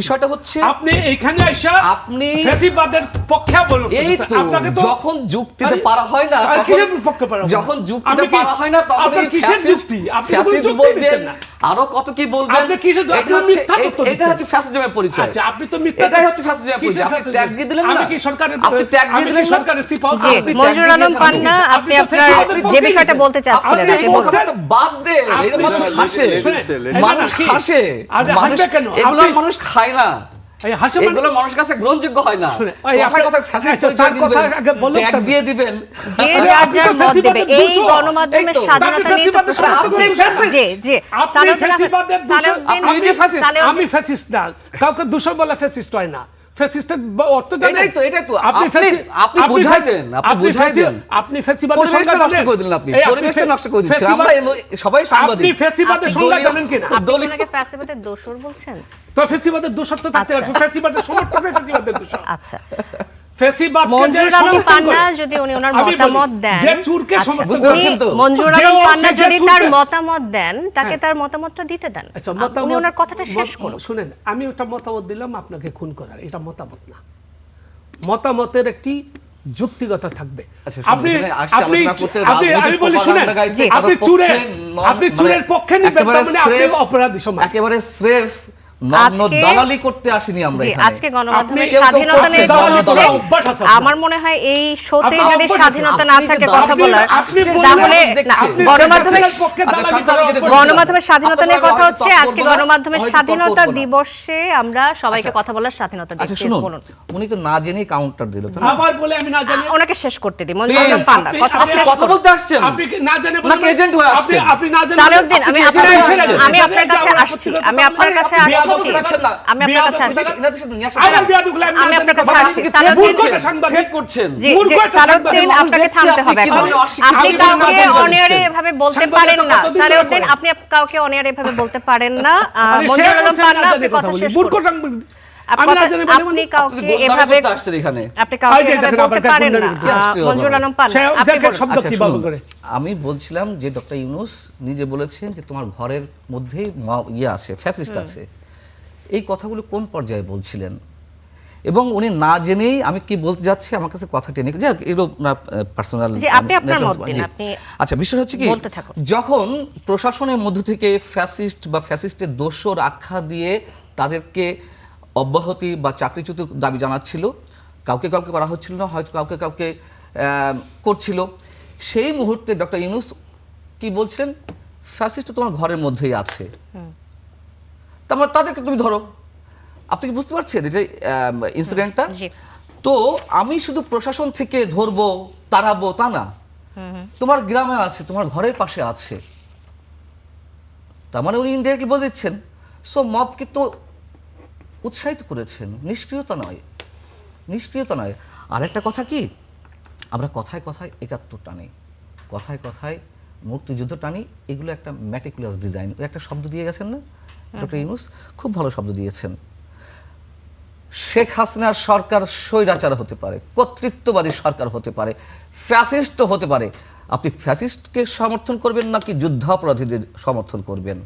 বিষয়টা হচ্ছে আপনি আপনি এখানে আইসা আপনি ফ্যাসিবাদের পক্ষে বলেন। এই তো যখন যুক্তিতে পারা হয় না, যখন যুক্তিতে পারা হয় না, তখন এই ফ্যাসিস্ট বলবেন, আরো কত কি বলবেন। এটা হচ্ছে ফ্যাসিজমের পরিচয়। আচ্ছা, আপনি তো মিথ্যা, এটাই হচ্ছে ফ্যাসিজমের পরিচয়। আপনি ট্যাগ দিয়ে দিলেন না, আমি কি সরকারের, আপনি ট্যাগ দিয়ে দিলেন না সরকারের সিপাও। মঞ্জুরুল আলম পান্না, আপনি আপনার যে বিষয়টা বলতে চাচ্ছিলেন আপনি বলুন। বাদ দেন, এর মানুষ হাসে, মানুষ হাসে, মানুষ খায় না, এগুলো মানুষের কাছে গ্রহণযোগ্য হয় না। কথায় কথায় ফ্যাসিস্ট পরিচয় দিবেন, ট্যাগ দিয়ে দিবেন, যে যার যার মত দেবে। এই গণমাধ্যমের স্বাধীনতা নিয়ে তো প্রশ্ন আপনি আমি ফ্যাসিস্ট না, কাউকে দূষণ বলা ফ্যাসিস্ট হয় না। ফ্যাসিস্টের অর্থ জানেন? এটাই তো আপনি বুঝাই দেন, আপনি ফ্যাসিবাদের পরিবেশটা নষ্ট করে দিলেন, আপনি পরিবেশটা নষ্ট করে দিচ্ছেন। আমরা সবাই সাংবাদিক। আপনি ফ্যাসিবাদের সংজ্ঞা জানেন কিনা? আপনি ওনাকে ফ্যাসিবাদের দোষর বলছেন? তো ফ্যাসিবাদের দোষর তো থাকতে হবে, ফ্যাসিবাদের সমর্থক ফ্যাসিবাদের দোষর। আচ্ছা, মঞ্জুরুল আলম পান্না যদি উনি ওনার মতামত দেন, মঞ্জুরুল আলম পান্না যদি তার মতামত দেন, তাকে তার মতামতটা দিতে দেন। উনি ওনার কথাটা শেষ করুন। শুনেন, আমি ওটা মতামত দিলাম আপনাকে খুন করার, এটা মতামত না। মতামতের একটি যুক্তিগত থাকবে। আপনি বলি শুনেন, আপনি চুরের পক্ষে নিবেন, মানে আপনি অপরাধী সমাজ। একেবারে স্রেফ দালালি করতে আসিনি আমরা এখানে। আজকে গণমাধ্যমের স্বাধীনতা নিয়ে কথা হচ্ছে। আমার মনে হয় এই শোতে যদি স্বাধীনতা না থাকে কথা বলার, তাহলে গণমাধ্যমের স্বাধীনতা নিয়ে কথা হচ্ছে। আজকে গণমাধ্যমের স্বাধীনতা দিবসে আমরা সবাইকে কথা বলার স্বাধীনতা দিচ্ছি। বলুন। উনি তো না জেনে কাউন্টার দিল, আবার বলে আমি না জানি। ওনাকে শেষ করতে দিই। মঞ্জুরুল আলম পান্না কথা বলতে আসছেন, আপনি না জানেন নাকি এজেন্ট হয়ে আসছেন? আপনি না জানেন। সালাউদ্দিন, আমি আপনার কাছে আসছি, আমি আপনার কাছে আসছি। আমি আপনার কাছে আসছি। সালাউদ্দিন, আপনাকে থামতে হবে এখন। আপনি কাউকে অনিয়ারে এভাবে বলতে পারেন না। সালাউদ্দিন, আপনি কাউকে অনিয়ারে এভাবে বলতে পারেন না। মঞ্জুরুল আলম পান্না, আপনি কথা শেষ করুন। আপনি কাউকে এভাবে বলতে পারেন না। মঞ্জুরুল আলম পান্না, আমি বলছিলাম যে ডক্টর ইউনূস নিজে বলেছেন যে তোমার ঘরের মধ্যেই ইয়ে আছে, ফ্যাসিস্ট আছে। এই কথাগুলো কোন পর্যায়ে বলছিলেন? এবং উনি না জেনেই আমি কি বলতে যাচ্ছি, আমার কাছে কথা টেনে যাক, এগুলো পার্সোনাল। আচ্ছা, বিষয় হচ্ছে কি, যখন প্রশাসনের মধ্য থেকে ফ্যাসিস্ট বা ফ্যাসিস্টের দোষর আখ্যা দিয়ে তাদেরকে অব্যাহতি বা চাকরিচ্যুত দাবি জানাচ্ছিল, কাউকে কাউকে করা হচ্ছিল না, হয়তো কাউকে কাউকে করছিল, সেই মুহূর্তে ডক্টর ইউনূস কি বলছিলেন? ফ্যাসিস্ট তোমার ঘরের মধ্যেই আছে, তারপর তাদেরকে তুমি ধরো। আপনি কি বুঝতে পারছেন এটা ইনসিডেন্টটা? তো আমি শুধু প্রশাসন থেকে ধরবো, তাড়াবো তা না, তোমার গ্রামে আছে, তোমার ঘরের পাশে আছে। তার মানে উনি ইনডাইরেক্টলি বলে দিচ্ছেন। সো মবকে তো উৎসাহিত করেছেন, নিষ্ক্রিয়তা নয়, নিষ্ক্রিয়তা নয়। আরেকটা কথা কি, আমরা কথায় কথায় ৭১ টানি, কথায় কথায় মুক্তিযুদ্ধ টানি, এগুলো একটা ম্যাটিকুলাস ডিজাইন। একটা শব্দ দিয়ে গেছেন না ডক্টর ইউনূস, খুব ভালো শব্দ দিয়েছেন। শেখ হাসিনার সরকার স্বৈরাচার হতে পারে, কর্তৃত্ববাদী সরকার হতে পারে, ফ্যাসিস্টও হতে পারে। আপনি ফ্যাসিস্টকে সমর্থন করবেন নাকি যুদ্ধাপরাধীদের সমর্থন করবেন?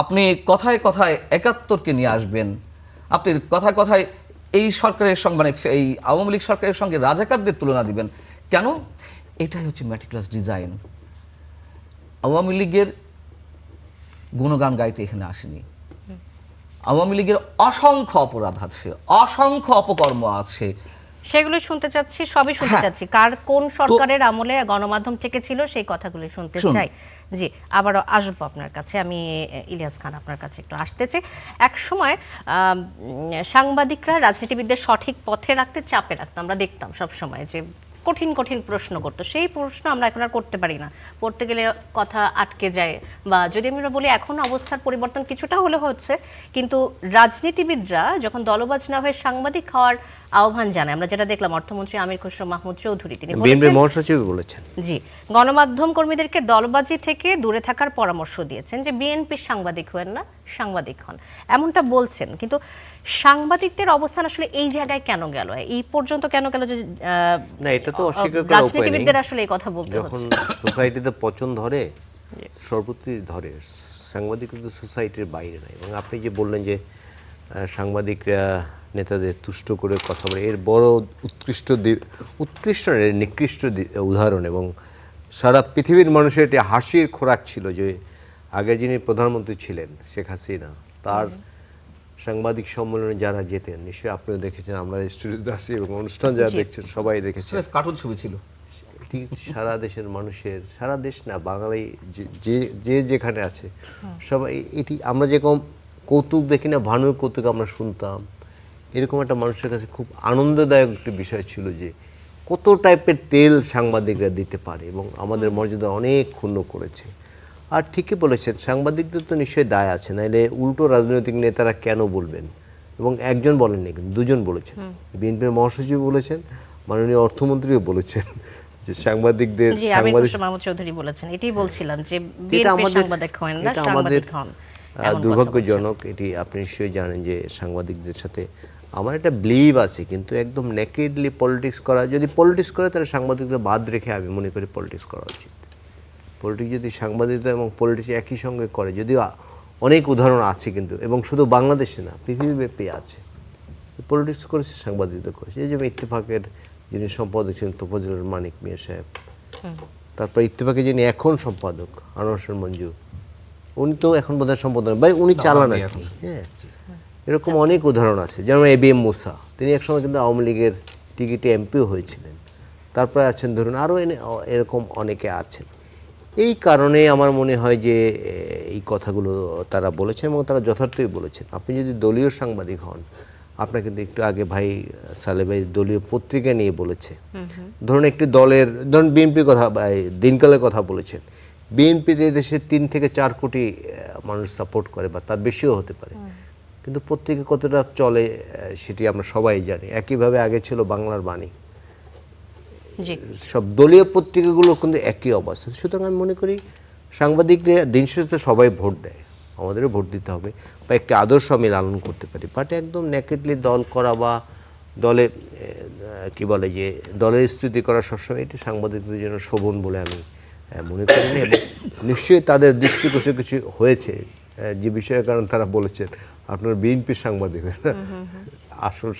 আপনি কথায় কথায় ৭১কে নিয়ে আসবেন, আপনি কথায় কথায় এই সরকারের সঙ্গে, মানে এই আওয়ামী লীগ সরকারের সঙ্গে রাজাকারদের তুলনা দিবেন কেন? এটাই হচ্ছে ম্যাটিকুলাস ডিজাইন। আওয়ামী লীগের গুণগান গাইতে এখানে আসেনি। আওয়ামী লীগের অসংখ্য অপরাধ আছে, অসংখ্য অপকর্ম আছে, সেগুলো শুনতে চাচ্ছি, সবই শুনতে হ্যাঁ। চাচ্ছি, কার কোন সরকারের আমলে গণমাধ্যম থেকে ছিল সেই কথাগুলো শুনতে শুনুন। চাই। জি, আবারও আসবো আপনার কাছে। আমি ইলিয়াস খান আপনার কাছে একটু আসতে চাই। এক সময় সাংবাদিকরা রাজনীতিবিদদের সঠিক পথে রাখতে, চাপে রাখতো, আমরা দেখতাম সব সময় যে কঠিন কঠিন প্রশ্ন করতো। সেই প্রশ্ন আমরা এখন আর করতে পারি না, পড়তে গেলে কথা আটকে যায়। বা যদি আমরা বলি এখন অবস্থার পরিবর্তন কিছুটা হলে হচ্ছে, কিন্তু রাজনীতিবিদরা যখন দলবাজ না হয়ে সাংবাদিক হওয়ার আহ্বান জানায়, আমরা যেটা দেখলাম অর্থমন্ত্রী আমির খসরু মাহমুদ চৌধুরী তিনি বিএনপির বলেছেন, মহাসচিব বলেছেন। জি, গণমাধ্যম কর্মীদেরকে দলবাজি থেকে দূরে থাকার পরামর্শ দিয়েছেন, যে বিএনপির সাংবাদিক হন না, সাংবাদিক হন, এমনটা বলছেন। কিন্তু সাংবাদিকদের অবস্থান আসলে এই জায়গায় কেন গেল, এই পর্যন্ত কেন গেল যে না, এটা তো অস্বীকার করার উপায় নেই। রাজনীতিবিদদের আসলে এই কথা বলতে যখন হচ্ছে। সোসাইটিতে পচন ধরে, সর্বত্রই ধরে, সাংবাদিক কিন্তু সোসাইটির বাইরে নাই। এবং আপনি যে বললেন যে সাংবাদিকরা নেতাদের তুষ্ট করে কথা বলে, এর বড় উৎকৃষ্ট নয়, নিকৃষ্ট উদাহরণ। এবং সারা পৃথিবীর মানুষের এটি হাসির খোরাক ছিল যে আগে যিনি প্রধানমন্ত্রী ছিলেন শেখ হাসিনা, তার সাংবাদিক সম্মেলনে যারা যেতেন, নিশ্চয়ই আপনিও দেখেছেন, আমরা স্টুডিওতে আসি এবং অনুষ্ঠান যারা দেখছেন সবাই দেখেছেন, স্রেফ কার্টুন ছবি ছিল। ঠিক সারা দেশের মানুষের, সারা দেশ না, বাঙালি যে যেখানে আছে সবাই, এটি আমরা যেরকম কৌতুক দেখি না, ভানুর কৌতুক আমরা শুনতাম, এরকম একটা মানুষের কাছে খুব আনন্দদায়ক একটি বিষয় ছিল যে কত টাইপের তেল সাংবাদিকরা দিতে পারে এবং আমাদের মর্যাদা অনেক ক্ষুণ্ণ করেছে। আর ঠিকই বলেছেন, সাংবাদিকদের তো নিশ্চয়ই দায় আছে, নাইলে উল্টো রাজনৈতিক নেতারা কেন বলবেন? এবং একজন বলেননি, কিন্তু দুজন বলেছেন। বিএনপির মহাসচিব বলেছেন, মাননীয় অর্থমন্ত্রীও বলেছেন যে সাংবাদিকদের জি, আমির খসরু মাহমুদ চৌধুরী বলেছেন, এটাই বলছিলাম যে বিএনপির সাংবাদিক হন না, এটা আমাদের সাংবাদিক হন, এমন কথা দুর্ভাগ্যজনক। এটি আপনি নিশ্চয়ই জানেন যে সাংবাদিকদের সাথে আমার একটা বিলিভ আছে, কিন্তু একদম নেকেডলি পলিটিক্স করা, যদি পলিটিক্স করে তাহলে সাংবাদিকদের বাদ রেখে আমি মনে করি পলিটিক্স করা উচিত। পলিটিক্স যদি সাংবাদিকতা এবং পলিটিক্স একই সঙ্গে করে, যদিও অনেক উদাহরণ আছে কিন্তু, এবং শুধু বাংলাদেশে না, পৃথিবীব্যাপী আছে। পলিটিক্স করেছে, সাংবাদিকতা করেছে। এই যে ইত্তেফাকের যিনি সম্পাদক ছিলেন তোফাজ্জল মানিক মিয়া সাহেব, তারপর ইত্তেফাকের যিনি এখন সম্পাদক আনোয়ার হোসেন মঞ্জু, উনি তো এখন বোধহয় সম্পাদক ভাই, উনি চালান আর কি। হ্যাঁ, এরকম অনেক উদাহরণ আছে। যেমন এবিএম মুসা, তিনি একসময় কিন্তু আওয়ামী লীগের টিকিটে এমপিও হয়েছিলেন। তারপরে আছেন ধরুন আরও এরকম অনেকে আছেন। এই কারণে আমার মনে হয় যে এই কথাগুলো তারা বলেছেন এবং তারা যথার্থই বলেছেন। আপনি যদি দলীয় সাংবাদিক হন, আপনার কিন্তু একটু আগে ভাই সালে ভাই দলীয় পত্রিকা নিয়ে বলেছে, ধরুন একটি দলের, ধরুন বিএনপির কথা বা দিনকালের কথা বলেছেন। বিএনপিতে দেশে 3 থেকে 4 কোটি মানুষ সাপোর্ট করে বা তার বেশিও হতে পারে, কিন্তু পত্রিকা কতটা চলে সেটি আমরা সবাই জানি। একইভাবে আগে ছিল বাংলার বাণী, জি, সব দলীয় পত্রিকাগুলো কিন্তু একই অবস্থা। সুতরাং আমি মনে করি সাংবাদিকরা দিন শেষে সবাই ভোট দেয়, আমাদেরও ভোট দিতে হবে বা একটি আদর্শ আমি লালন করতে পারি। বাট একদম নেকেডলি দল করা বা দলে কি বলে যে দলের স্থিতি করা সবসময় এটি সাংবাদিকদের জন্য শোভন বলে আমি মনে করি না। এবং নিশ্চয়ই তাদের দৃষ্টিগোচর কিছু হয়েছে যে বিষয়ের কারণ তারা বলেছেন আপনার বিএনপির সাংবাদিক, আসল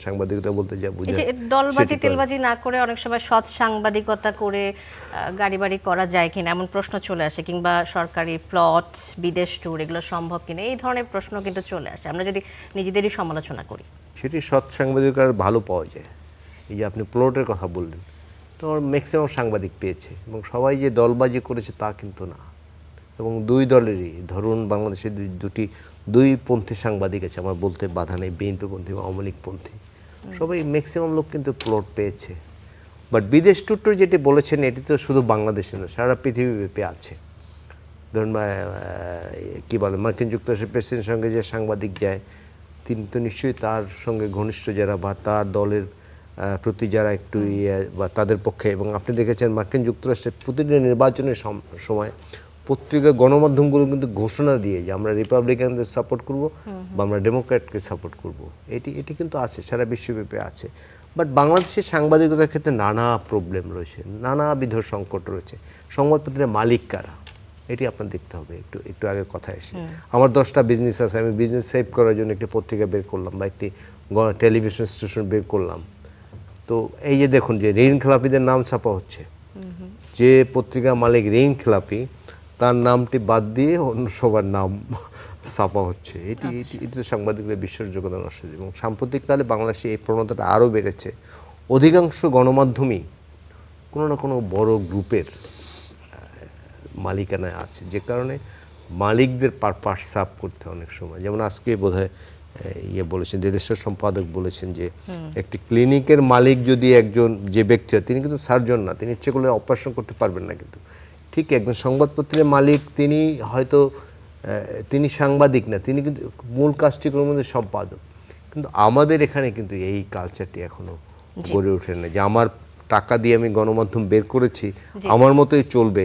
সাংবাদিকতা বলতে যা এই বোঝায় যে দলবাজি সেটি করে। তেলবাজি না করে অনেক সময় সৎ সাংবাদিকতা করে গাড়ি বাড়ি করা যায় কিনা এমন প্রশ্ন চলে আসে, কিংবা সরকারি প্লট, বিদেশ ট্যুর, এগুলো সম্ভব কিনা, এই ধরনের প্রশ্ন কিন্তু চলে আসে, আমরা যদি নিজেদেরই সমালোচনা করি। সেটি সৎ সাংবাদিকতার ভালো পাওয়া যায়। এই যে আপনি প্লটের কথা বললেন, তো ম্যাক্সিমাম সাংবাদিক পেয়েছে এবং সবাই যে দলবাজি করেছে তা কিন্তু না। এবং দুই দলেরই, ধরুন বাংলাদেশে দুই পন্থী সাংবাদিক আছে, আমার বলতে বাধা নেই, বিএনপি পন্থী এবং আওয়ামী লীগ পন্থী, সবাই ম্যাক্সিমাম লোক কিন্তু প্লট পেয়েছে। বাট বিদেশ ট্যুর যেটি বলেছেন এটি তো শুধু বাংলাদেশে না, সারা পৃথিবীব্যাপী আছে। ধরুন কী বলে, মার্কিন যুক্তরাষ্ট্রের প্রেসিডেন্টের সঙ্গে যে সাংবাদিক যায়, তিনি তো নিশ্চয়ই তার সঙ্গে ঘনিষ্ঠ যারা বা তার দলের প্রতি যারা একটু বা তাদের পক্ষে। এবং আপনি দেখেছেন মার্কিন যুক্তরাষ্ট্রের প্রতিটি নির্বাচনের সময় পত্রিকা গণমাধ্যমগুলো কিন্তু ঘোষণা দিয়ে যে আমরা রিপাবলিকানদের সাপোর্ট করব বা আমরা ডেমোক্র্যাটকে সাপোর্ট করব। এটি কিন্তু আছে, সারা বিশ্বব্যাপী আছে। বাট বাংলাদেশের সাংবাদিকতার ক্ষেত্রে নানা প্রবলেম রয়েছে, নানাবিধ সংকট রয়েছে। সংবাদপত্রের মালিক কারা এটি আপনার দেখতে হবে। একটু আগে কথা এসে আমার 10টা বিজনেস আছে, আমি বিজনেস সেভ করার জন্য একটি পত্রিকা বের করলাম বা একটি টেলিভিশন স্টেশন বের করলাম। তো এই যে দেখুন যে ঋণ খেলাপিদের নাম ছাপা হচ্ছে, যে পত্রিকা মালিক ঋণ খেলাপি তার নামটি বাদ দিয়ে অন্য সবার নাম ছাপা হচ্ছে, এটি তো সাংবাদিকদের বিশ্বাসযোগ্যতা নষ্ট হচ্ছে। এবং সাম্প্রতিককালে বাংলাদেশে এই প্রবণতাটা আরও বেড়েছে। অধিকাংশ গণমাধ্যমই কোনো না কোনো বড় গ্রুপের মালিকানায় আছে, যে কারণে মালিকদের পারপাস সাফ করতে অনেক সময়, যেমন আজকে বোধহয় বলেছেন ডেলিস্টার সম্পাদক বলেছেন যে একটি ক্লিনিকের মালিক যদি একজন যে ব্যক্তি হয়, তিনি কিন্তু সার্জন না, তিনি ইচ্ছে করলে অপারেশন করতে পারবেন না। কিন্তু ঠিক একজন সংবাদপত্রের মালিক তিনি হয়তো তিনি সাংবাদিক না, তিনি কিন্তু মূল কাজটি করার মধ্যে সম্পাদক। কিন্তু আমাদের এখানে কিন্তু এই কালচারটি এখনো গড়ে ওঠে না, যে আমার টাকা দিয়ে আমি গণমাধ্যম বের করেছি, আমার মতোই চলবে,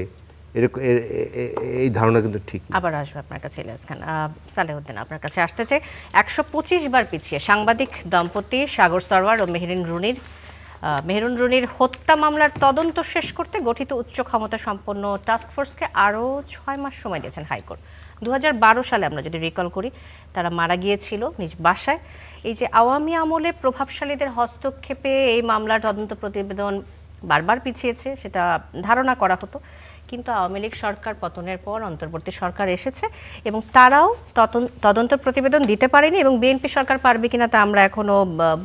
এরকম এই ধারণা কিন্তু ঠিক না। আবার আসবে আপনার কাছে ইলিয়াস খান। সালেহুদ্দিন, আপনার কাছে আসতে চাই। 125 বার পিছিয়ে সাংবাদিক দম্পতি সাগর সরওয়ার ও মেহেরুন রুনির হত্যা মামলার তদন্ত শেষ করতে গঠিত উচ্চ ক্ষমতা সম্পন্ন টাস্কফোর্সকে আরও 6 মাস সময় দিয়েছেন হাইকোর্ট। 2012 সালে আমরা যদি রিকল করি, তারা মারা গিয়েছিল নিজ বাসায়। এই যে আওয়ামী আমলে প্রভাবশালীদের হস্তক্ষেপে এই মামলার তদন্ত প্রতিবেদন বারবার পিছিয়েছে, সেটা ধারণা করা হতো। কিন্তু আওয়ামী লীগ সরকার পতনের পর অন্তর্বর্তী সরকার এসেছে এবং তারাও তদন্ত প্রতিবেদন দিতে পারেনি, এবং বিএনপি সরকার পারবে কিনা তা আমরা এখনো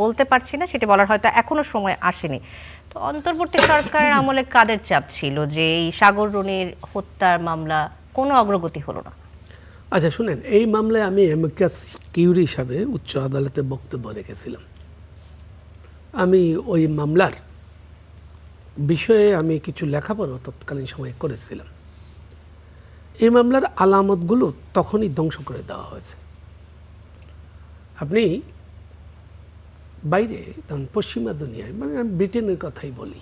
বলতে পারছি না, সেটি বলার হয়তো এখনো সময় আসেনি। তো অন্তর্বর্তী সরকারের আমলে কাদের চাপ ছিল যে এই সাগর রুনির হত্যার মামলা কোনো অগ্রগতি হলো না? আচ্ছা শুনেন, এই মামলায় আমি অ্যামিকাস কিউরি হিসাবে উচ্চ আদালতে বক্তব্য রেখেছিলাম। আমি ওই মামলার বিষয়ে আমি কিছু লেখাপড়া তৎকালীন সময়ে করেছিলাম। এই মামলার আলামতগুলো তখনই ধ্বংস করে দেওয়া হয়েছে। আপনি বাইরে, তখন পশ্চিমা দুনিয়ায়, মানে আমি ব্রিটেনের কথাই বলি,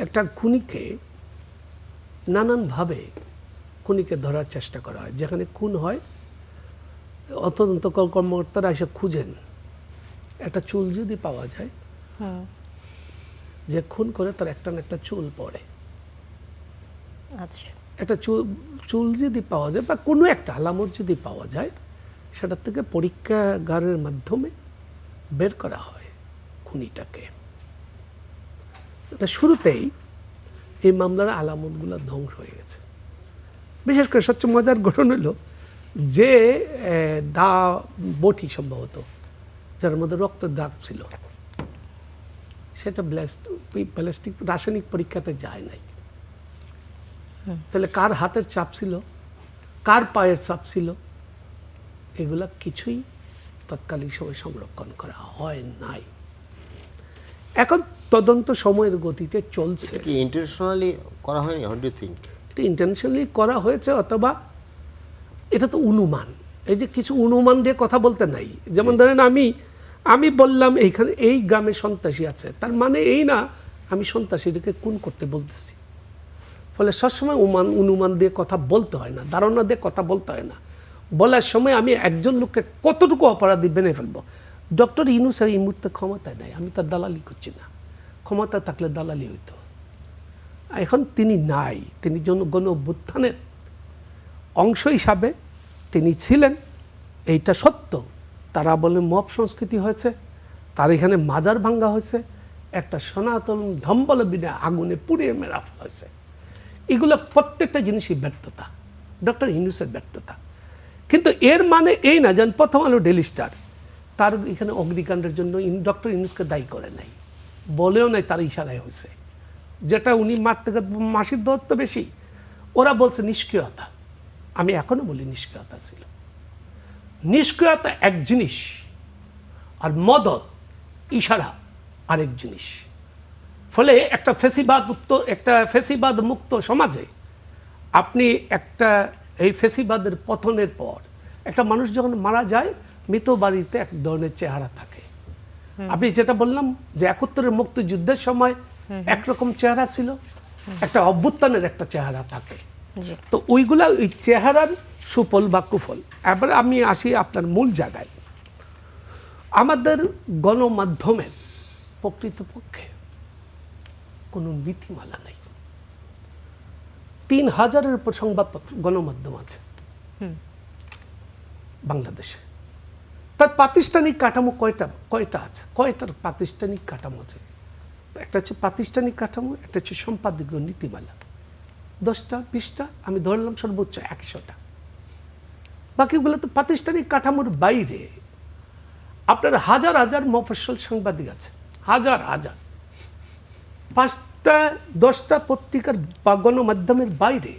একটা খুনিকে নানানভাবে খুনিকে ধরার চেষ্টা করা হয়। যেখানে খুন হয়, তদন্ত কর্মকর্তারা এসে খুঁজেন একটা চুল যদি পাওয়া যায়, যে খুন করে তার একটা না একটা চুল পড়ে, আচ্ছা, একটা চুল যদি পাওয়া যায় বা কোনো একটা আলামত যদি পাওয়া যায়, সেটার থেকে পরীক্ষাগারের মাধ্যমে বের করা হয় খুনিটাকে। এটা শুরুতেই এই মামলার আলামতগুলো ধ্বংস হয়ে গেছে। বিশেষ করে সবচেয়ে মজার ঘটনা হলো যে বটি সম্ভবত যার মধ্যে রক্তের দাগ ছিল, সেটা প্লাস্টিক রাসায়নিক পরীক্ষাতে যায় নাই। তাহলে কার হাতের চাপ ছিল, কার পায়ের চাপ ছিল, এগুলা কিছুই তৎকালীন সময় সংরক্ষণ করা হয় নাই। এখন তদন্ত সময়ের গতিতে চলছে। কি ইন্টারন্যাশনালি করা হয়নি? হাউ ডু ইউ থিংক এটা ইন্টারন্যাশনালি করা হয়েছে, অথবা এটা তো অনুমান। এই যে কিছু অনুমান দিয়ে কথা বলতে নাই। যেমন ধরেন আমি বললাম এইখানে এই গ্রামে সন্ত্রাসী আছে, তার মানে এই না আমি সন্ত্রাসীদেরকে খুন করতে বলতেছি। ফলে সবসময় অনুমান দিয়ে কথা বলতে হয় না, ধারণা দিয়ে কথা বলতে হয় না। বলার সময় আমি একজন লোককে কতটুকু অপরাধী বেনে ফেলবো। ডক্টর ইউনূসের এই মুহূর্তে ক্ষমতায় নাই, আমি তার দালালি করছি না, ক্ষমতা থাকলে দালালি হইতো। এখন তিনি নাই, তিনি গণ অভ্যুত্থানের অংশ হিসাবে তিনি ছিলেন, এইটা সত্য। তারা বলে মব সংস্কৃতি হয়েছে, তার এখানে মাজার ভাঙ্গা হয়েছে, একটা সনাতন ধম্বলবিনে আগুনে পুড়িয়ে মেরা হয়েছে। এগুলো প্রত্যেকটা জিনিসই ব্যর্থতা, ডক্টর ইউনূসের ব্যর্থতা। কিন্তু এর মানে এই না যেন প্রথম আলো ডেইলি স্টার তার এখানে অগ্নিকাণ্ডের জন্য ডক্টর ইউনূসকে দায়ী করে নাই, বলেও নাই, তার ইশারায় হয়েছে। যেটা উনি মারতে মাসির দৌত্ব বেশি, ওরা বলছে নিষ্ক্রিয়তা। আমি এখনো বলি নিষ্ক্রিয়তা ছিল। নিষ্ক্রিয়তা এক জিনিস, আর মদত ইশারা আরেক জিনিস। ফলে একটা ফেসিবাদ মুক্ত সমাজে আপনি এই ফেসিবাদের পতনের পর একটা মানুষ যখন মারা যায়, মৃত বাড়িতে এক ধরনের চেহারা থাকে। আপনি যেটা বললাম যে 71-এর মুক্তিযুদ্ধের সময় একরকম চেহারা ছিল, একটা অভ্যুত্থানের একটা চেহারা থাকে। তো ওইগুলা ওই চেহারার সুফল বা কুফল। এবার আমি আসি আপনার মূল জায়গায়। আমাদের গণমাধ্যমের প্রকৃতপক্ষে কোনো নীতিমালা নেই। 3000-এর উপর সংবাদপত্র গণমাধ্যম আছে বাংলাদেশে। তার প্রাতিষ্ঠানিক কাঠামো কয়টা আছে? কয়টার প্রাতিষ্ঠানিক কাঠামো আছে? একটা হচ্ছে প্রাতিষ্ঠানিক কাঠামো, একটা হচ্ছে সম্পাদকীয় নীতিমালা। 10টা 20টা, আমি ধরলাম সর্বোচ্চ 100টা। বাকিগুলো তো প্রাতিষ্ঠানিক কাঠামোর বাইরে। আপনার হাজার হাজার মফস্বল সাংবাদিক আছে, হাজার হাজার, 5টা 10টা পত্রিকার বা গণমাধ্যমের বাইরে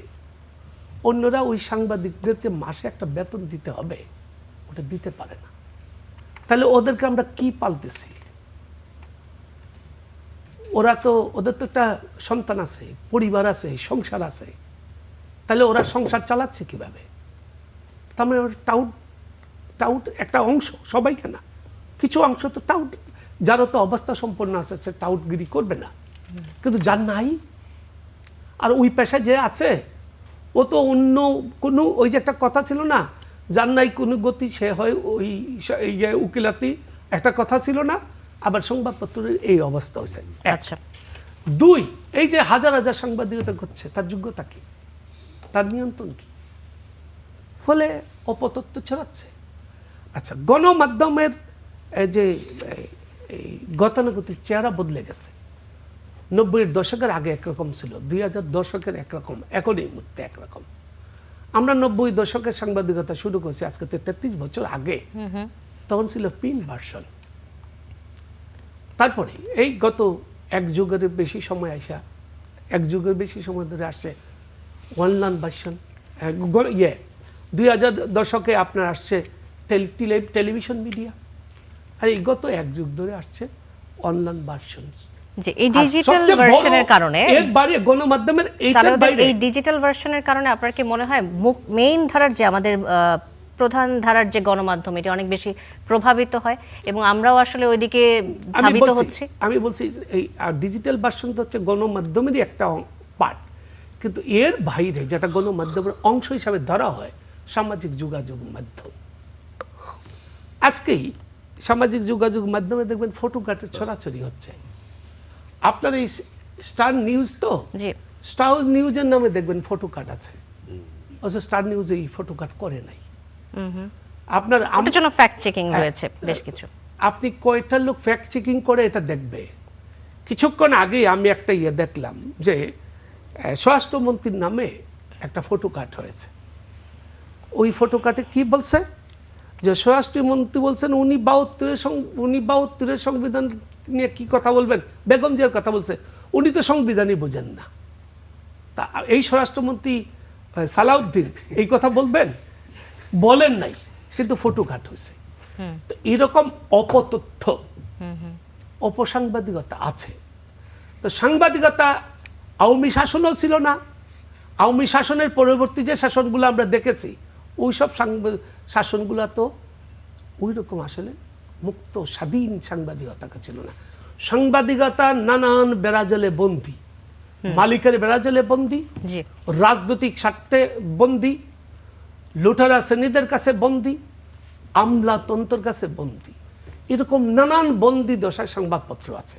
অন্যরা ওই সাংবাদিকদের যে মাসে একটা বেতন দিতে হবে ওটা দিতে পারে না। তাহলে ওদেরকে আমরা কি পালতেছি? ওরা তো, ওদের তো একটা সন্তান আছে, পরিবার আছে, সংসার আছে, তাহলে ওরা সংসার চালাচ্ছে কিভাবে? তার মানে টাউট টাউট একটা অংশ, সবাইকে না, কিছু অংশ তো টাউট, যারও তো অবস্থা সম্পন্ন আছে সে টাউটগিরি করবে না, কিন্তু যার নাই আর ওই পেশায় যে আছে ও তো অন্য কোনো, ওই যে একটা কথা ছিল না, যার নাই কোনো গতি সে হয় ওই উকিলাতি, একটা কথা ছিল না? আবার সংবাদপত্রের এই অবস্থা হয়েছে। আচ্ছা, 2, এই যে হাজার হাজার সাংবাদিকতা করছে তার যোগ্যতা কি, তার নিয়ন্ত্রণ কি? ফলে অপতথ্য ছড়াচ্ছে। আচ্ছা, গণমাধ্যমের যে এই গতানুগতিক চেহারা বদলে গেছে। 90-এর দশকের আগে একরকম ছিল, 2000 দশকের একরকম, এখন এই মুহূর্তে একরকম। আমরা 90 দশকের সাংবাদিকতা শুরু করছি আজকে 33 বছর আগে, তখন ছিল প্রিন্ট ভার্সন। তারপরে এই গত এক যুগের বেশি সময় আসা, এক যুগের বেশি সময় ধরে আসছে অনলাইন ভার্সন। 2000 দশকে আপনার আসছে টেলিভিশন মিডিয়া, আর এই গত এক যুগ ধরে আসছে অনলাইন ভার্সন। যে এই ডিজিটাল ভার্সনের কারণে, এর বাইরে গণমাধ্যমের এইটার বাইরে, এই ডিজিটাল ভার্সনের কারণে আপনার কি মনে হয় মেইন ধারার যে আমাদের প্রধান ধারার যে গণমাধ্যম এটা অনেক বেশি প্রভাবিত হয় এবং আমরাও আসলে ওইদিকে ধাবিত হচ্ছি? আমি বলছি এই ডিজিটাল ভার্সন তো হচ্ছে গণমাধ্যমেরই একটা পার্ট, কিন্তু এর বাইরে যেটা গণমাধ্যমের অংশ হিসাবে ধরা হয় সামাজিক যোগাযোগ মাধ্যম। আজকেই সামাজিক যোগাযোগ মাধ্যমে দেখবেন ফটোকাটের ছড়াছড়ি হচ্ছে। আপনার এই স্টার নিউজ, তো জি, স্টার নিউজের নামে দেখবেন ফটোকাট আছে, অথচ স্টার নিউজ এই ফটোকাট করে নাই। আপনার ওটার জন্য ফ্যাক্ট চেকিং রয়েছে বেশ কিছু। আপনি কয়টা লোক ফ্যাক্ট চেকিং করে এটা দেখবে? কিছুক্ষণ আগে আমি একটা দেখলাম যে স্বরাষ্ট্রমন্ত্রীর নামে একটা ফটোকাট হয়েছে। ওই ফটোকাটে কি বলছে যে স্বরাষ্ট্রমন্ত্রী বলছেন উনি 72-এর সংবিধান নিয়ে কি কথা বলবেন, বেগম জিয়ার কথা বলছে, উনি তো সংবিধানই বোঝেন না। তা এই স্বরাষ্ট্রমন্ত্রী সালাউদ্দিন এই কথা বলবেন? বলেন নাই, কিন্তু ফটোকাট হয়েছে। তো এরকম অপতথ্য, অপসাংবাদিকতা আছে। তো সাংবাদিকতা আওয়ামী শাসনও ছিল না। আওয়ামী শাসনের পরবর্তী যে শাসনগুলো আমরা দেখেছি ওই সব শাসনগুলো তো ওই রকম আসলে মুক্ত স্বাধীন সাংবাদিকতা ছিল না। সাংবাদিকতা নানান বেড়াজালে বন্দী, মালিকের বেড়াজালে বন্দী, রাজনৈতিক স্বার্থে বন্দী, লুটেরা শ্রেণীদের কাছে বন্দী, আমলাতন্ত্রের কাছে বন্দী, এরকম নানান বন্দী দশায় সংবাদপত্র আছে।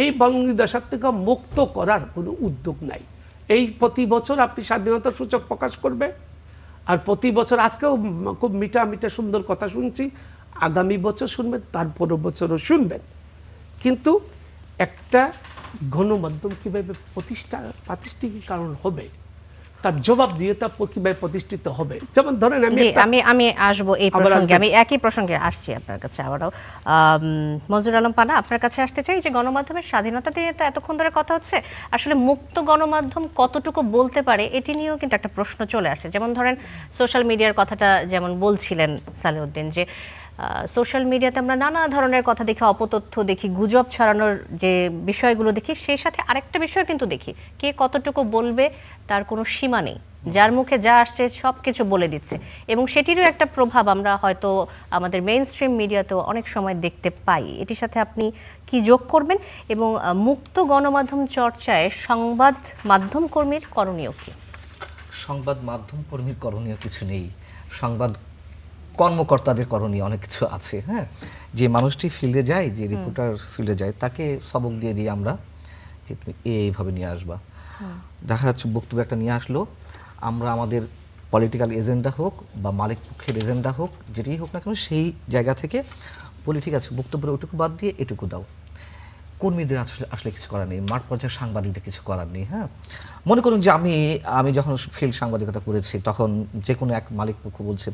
এই বন্দী দশার থেকে মুক্ত করার কোনো উদ্যোগ নাই। এই প্রতি বছর আপনি স্বাধীনতা সূচক প্রকাশ করবে, আর প্রতি বছর, আজকেও খুব মিঠা মিঠা সুন্দর কথা শুনছি, আগামী বছর শুনবেন, তারপরের বছরও শুনবেন। কিন্তু একটা গণমাধ্যম কীভাবে প্রাতিষ্ঠানিকীকরণ হবে, তার জবাব দিয়ে তা কিভাবে প্রতিষ্ঠিত হবে। যেমন ধরেন আমি আসবো এই প্রসঙ্গে, আমি একই প্রসঙ্গে আসছি আপনার কাছে আবারও। মনজুর আলম পানা, আপনার কাছে আসতে চাই যে গণমাধ্যমের স্বাধীনতা নিয়ে তো এতক্ষণ ধরে কথা হচ্ছে, আসলে মুক্ত গণমাধ্যম কতটুকু বলতে পারে এটি নিয়েও কিন্তু একটা প্রশ্ন চলে আসে। যেমন ধরেন সোশ্যাল মিডিয়ার কথাটা যেমন বলছিলেন সালেউদ্দিন, যে সোশ্যাল মিডিয়াতে আমরা নানা ধরনের কথা দেখি, অপতথ্য দেখি, গুজব ছড়ানোর যে বিষয়গুলো দেখি, সেই সাথে আরেকটা বিষয় কিন্তু দেখি, কে কতটুকু বলবে তার কোনো সীমা নেই, যার মুখে যা আসছে সব কিছু বলে দিচ্ছে, এবং সেটিরও একটা প্রভাব আমরা হয়তো আমাদের মেইন স্ট্রিম মিডিয়াতেও অনেক সময় দেখতে পাই। এটির সাথে আপনি কি যোগ করবেন, এবং মুক্ত গণমাধ্যম চর্চায় সংবাদ মাধ্যম কর্মীর করণীয় কি? সংবাদ মাধ্যম কর্মীর করণীয় কিছু নেই, সংবাদ কর্মকর্তাদের করণীয় অনেক কিছু আছে। হ্যাঁ, যে মানুষটি ফিল্ডে যায়, যে রিপোর্টার ফিল্ডে যায়, তাকে সবক দিয়ে দিই আমরা যে তুমি এইভাবে নিয়ে আসবা। দেখা যাচ্ছে বক্তব্য একটা নিয়ে আসলো, আমরা আমাদের পলিটিক্যাল এজেন্ডা হোক বা মালিক পক্ষের এজেন্ডা হোক, যেটাই হোক না কেন, সেই জায়গা থেকে বলি ঠিক আছে বক্তব্যের ওটুকু বাদ দিয়ে এটুকু দাও। কর্মীদের আসলে আসলে কিছু করার নেই, মাঠ পর্যায়ে সাংবাদিকদের কিছু করার নেই। হ্যাঁ, মনে করুন যে আমি যখন ফিল্ড সাংবাদিকতা করেছি তখন যে কোনো এক মালিক পক্ষ বলছে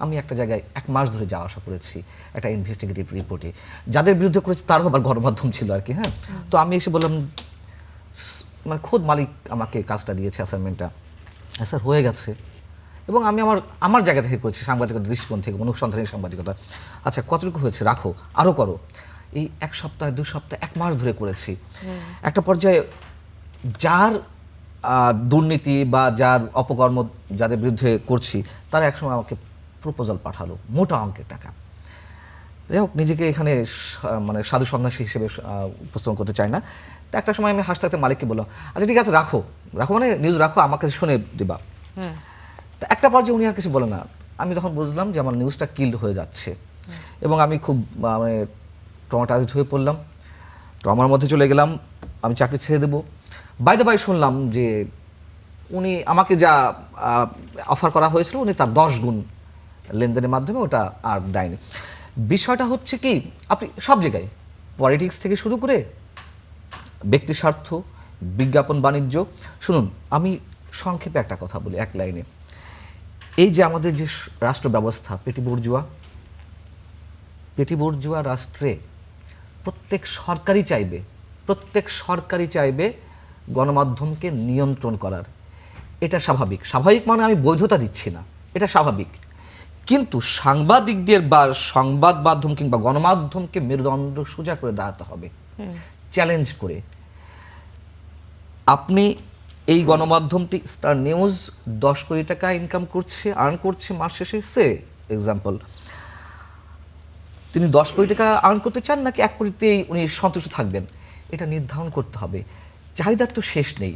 আমি একটা জায়গায় 1 মাস ধরে যাওয়া আসা করেছি একটা ইনভেস্টিগেটিভ রিপোর্টে, যাদের বিরুদ্ধে করেছি তারও আবার গণমাধ্যম ছিল আর কি। হ্যাঁ, তো আমি এসে বললাম, মানে খোদ মালিক আমাকে কাজটা দিয়েছে, অ্যাসাইনমেন্টটা, স্যার হয়ে গেছে, এবং আমি আমার জায়গা থেকে করেছি, সাংবাদিকতার দৃষ্টিকোণ থেকে, অনুসন্ধানী সাংবাদিকতা। আচ্ছা কতটুকু হয়েছে, রাখো, আরও করো। এই 1 সপ্তাহ 2 সপ্তাহ 1 মাস ধরে করেছি। একটা পর্যায়ে যার দুর্নীতি বা যার অপকর্ম যাদের বিরুদ্ধে করছি তারা একসময় আমাকে প্রপোজাল পাঠালো মোটা অঙ্কের টাকা। যাই হোক, নিজেকে এখানে মানে সাধু সন্ন্যাসী হিসেবে উপস্থাপন করতে চাই না। তো একটা সময় আমি হাসতে হাসতে মালিককে বললাম, আচ্ছা ঠিক আছে রাখো মানে নিউজ রাখো, আমাকে শুনে দিবা। তো একটা পর্যায়ে উনি আর কিছু বলে না। আমি তখন বুঝলাম যে আমার নিউজটা কিল্ড হয়ে যাচ্ছে, এবং আমি খুব মানে ট্রমাটাইজড হয়ে পড়লাম, ট্রমার মধ্যে চলে গেলাম, আমি চাকরি ছেড়ে দেবো। বাই দ্য বাই শুনলাম যে উনি আমাকে যা অফার করা হয়েছিল উনি তার 10 গুণ লেনদেনের মাধ্যমে ওটা আর দেয়নি। বিষয়টা হচ্ছে কি, আপনি সব জায়গায় পলিটিক্স থেকে শুরু করে ব্যক্তি স্বার্থ, বিজ্ঞাপন, বাণিজ্য। শুনুন, আমি সংক্ষেপে একটা কথা বলি 1 লাইনে। এই যে আমাদের যে রাষ্ট্র ব্যবস্থা, পেটি বুর্জোয়া রাষ্ট্রে প্রত্যেক সরকারই চাইবে গণমাধ্যমকে নিয়ন্ত্রণ করার। এটা স্বাভাবিক মানে আমি বৈধতা দিচ্ছি না, এটা স্বাভাবিক। কিন্তু সাংবাদিকদের বা সংবাদ মাধ্যম কিংবা গণমাধ্যমকে মেরুদণ্ড সোজা করে দাঁড়াতে হবে, চ্যালেঞ্জ করে। আপনি এই গণমাধ্যমটি স্টার নিউজ 10 কোটি টাকা ইনকাম করছে, আর্ন করছে মাস শেষে, সে এক্সাম্পল, তিনি 10 কোটি টাকা আর্ন করতে চান নাকি 1 কোটিতেই উনি সন্তুষ্ট থাকবেন, এটা নির্ধারণ করতে হবে। চাহিদার তো শেষ নেই।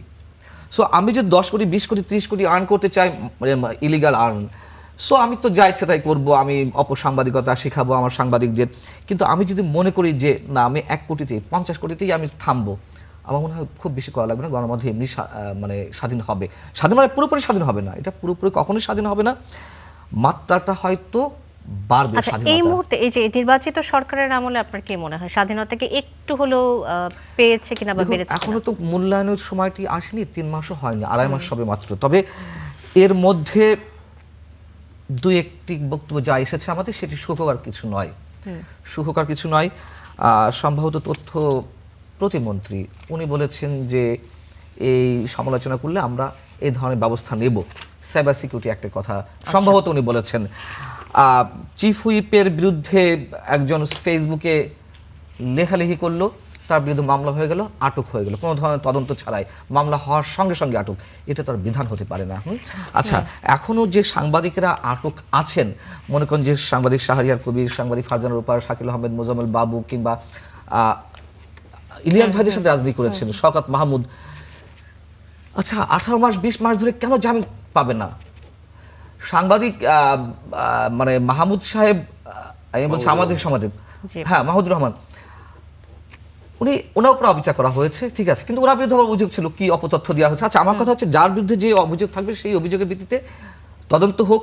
সো আমি যদি 10 কোটি 20 কোটি 30 কোটি আর্ন করতে চাই, ইলিগাল আর্ন, সো আমি তো যা ইচ্ছে তাই করবো, আমি অপসাংবাদিকতা শেখাবো আমার সাংবাদিকদের। কিন্তু আমি যদি মনে করি যে না, আমি 1 কোটিতেই 50 কোটিতেই আমি থামবো, আমার মনে হয় খুব বেশি করা লাগবে না, গণমাধ্যম এমনি মানে স্বাধীন হবে। স্বাধীন মানে পুরোপুরি স্বাধীন হবে না, এটা পুরোপুরি কখনোই স্বাধীন হবে না, মাত্রাটা হয়তো বাড়বে। আচ্ছা, এই মুহূর্তে এই যে নির্বাচিত সরকারের আমলে আপনার কি মনে হয় স্বাধীনতাকে একটু হলেও পেয়েছে কিনা বা বেড়েছে? এখনো তো মূল্যায়নের সময়টি আসেনি, 3 মাসও হয়নি, 2.5 মাস সবে মাত্র। তবে এর মধ্যে 2-1টি বক্তব্য যা এসেছে আমাদের, সেটি সুখকর কিছু নয়। সম্ভবত তথ্য প্রতিমন্ত্রী উনি বলেছেন যে এই সমালোচনা করলে আমরা এই ধরনের ব্যবস্থা নেব, সাইবার সিকিউরিটি অ্যাক্টের কথা সম্ভবত উনি বলেছেন। চিফ হুইপের বিরুদ্ধে একজন ফেসবুকে লেখালেখি করলো, তার বিরুদ্ধে মামলা হয়ে গেল, আটক হয়ে গেল, কোনো ধরনের তদন্ত ছাড়াই, মামলা হওয়ার সঙ্গে সঙ্গে আটক। এটা তো আর বিধান হতে পারে না। আচ্ছা, এখনও যে সাংবাদিকেরা আটক আছেন, মনে করেন যে সাংবাদিক শাহরিয়ার কবির, সাংবাদিক ফারজানা রূপার, শাকিল আহমেদ, মোজাম্মেল বাবু, কিংবা ইলিয়াস ভাইদের সাথে রাজনীতি করেছেন শওকত মাহমুদ, আচ্ছা 18 মাস 20 মাস ধরে কেন জামিন পাবে না? সাংবাদিক মানে মাহমুদ সাহেব, আমি বলছি আমাদের সমাজে, হ্যাঁ মাহমুদুর রহমান, ওনার উপর অবিচার করা হয়েছে, ঠিক আছে, কিন্তু ওনার বিরুদ্ধে অভিযোগ ছিল কি অপতথ্য দেওয়া হয়েছে। আচ্ছা, আমার কথা হচ্ছে যার বিরুদ্ধে যে অভিযোগ থাকবে সেই অভিযোগের ভিত্তিতে তদন্ত হোক,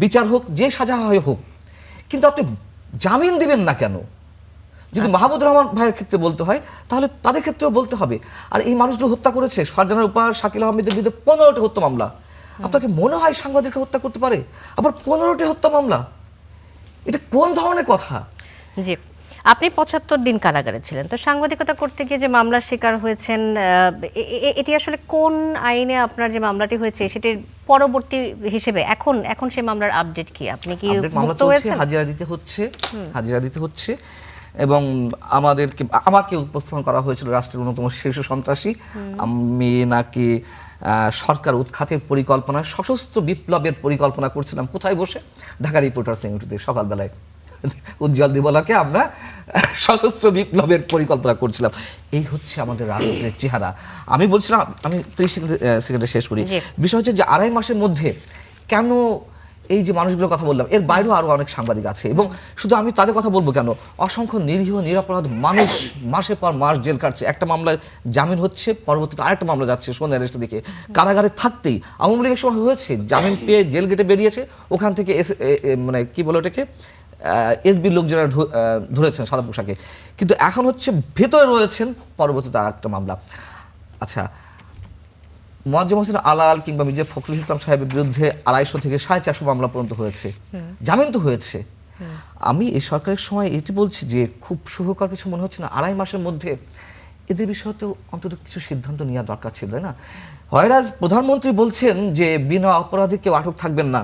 বিচার হোক, যে সাজা হয় হোক, কিন্তু আপনি জামিন দিবেন না কেন? যদি মাহমুদুর রহমান ভাইয়ের ক্ষেত্রে বলতে হয় তাহলে তাদের ক্ষেত্রেও বলতে হবে। আর এই মানুষগুলো হত্যা করেছে, ফারজানার উপর, শাকিল আহমেদের বিরুদ্ধে 15টি হত্যা মামলা। আপনাকে মনে হয় সাংবাদিককে হত্যা করতে পারে? আবার 15টি হত্যা মামলা, এটা কোন ধরনের কথা? জি, আপনি 75 দিন কারাগারে ছিলেন, তো সাংবাদিকতা করতে গিয়ে যে মামলার শিকার হয়েছেন, এটি আসলে কোন আইনে আপনার যে মামলাটি হয়েছে সেটির পরবর্তী হিসেবে এখন সেই মামলার আপডেট কি? আপনি কি মুক্ত হয়েছেন? হাজিরা দিতে হচ্ছে এবং আমাকে উপস্থাপন করা হয়েছিল রাষ্ট্রের অন্যতম শীর্ষ সন্ত্রাসী। আমি নাকি সরকার উৎখাতের পরিকল্পনা, সশস্ত্র বিপ্লবের পরিকল্পনা করছিলাম। কোথায় বসে? ঢাকা রিপোর্টার্স ইউনিটিতে সকালবেলায় উজ্জ্বল দিবলাকে আমরা সশস্ত্র বিপ্লবের পরিকল্পনা করছিলাম। এই হচ্ছে আমাদের রাষ্ট্রের চেহারা। আমি বলছিলাম, আমি 30 সেকেন্ডে শেষ করি। বিষয় হচ্ছে যে 2.5 মাসের মধ্যে কেন এই যে মানুষগুলোর কথা বললাম, এর বাইরেও আরো অনেক সাংবাদিক আছে, এবং শুধু আমি তাদের কথা বলবো কেন, অসংখ্য নিরীহ নিরপরাধ মানুষ মাসের পর মাস জেল কাটছে, একটা মামলায় জামিন হচ্ছে, পরবর্তীতে আরেকটা মামলা যাচ্ছে সোনা অ্যারেস্টে দেখে, কারাগারে থাকতেই। আওয়ামী লীগের সময় হয়েছে, জামিন পেয়ে জেল গেটে বেরিয়েছে, ওখান থেকে মানে কি বলে ওটাকে এসবি লোক যারা ধরেছেন সাদা পোশাকে, কিন্তু এখন হচ্ছে ভেতরে রয়েছেন পরবর্তীতে আর একটা মামলা। আচ্ছা, মোয়াজ্জেম হোসেন আলাল কিংবা মির্জা ফখরুল ইসলাম সাহেবের বিরুদ্ধে 250 থেকে 450 মামলা পর্যন্ত হয়েছে, জামিন তো হয়েছে। আমি এই সরকারের সময় এটি বলছি যে খুব সুখকর কিছু মনে হচ্ছে না 2.5 মাসের মধ্যে এদের বিষয়তেও অন্তত কিছু সিদ্ধান্ত নেওয়া দরকার ছিল, তাই না? হয়রাজ প্রধানমন্ত্রী বলছেন যে বিনা অপরাধে কেউ আটক থাকবেন না,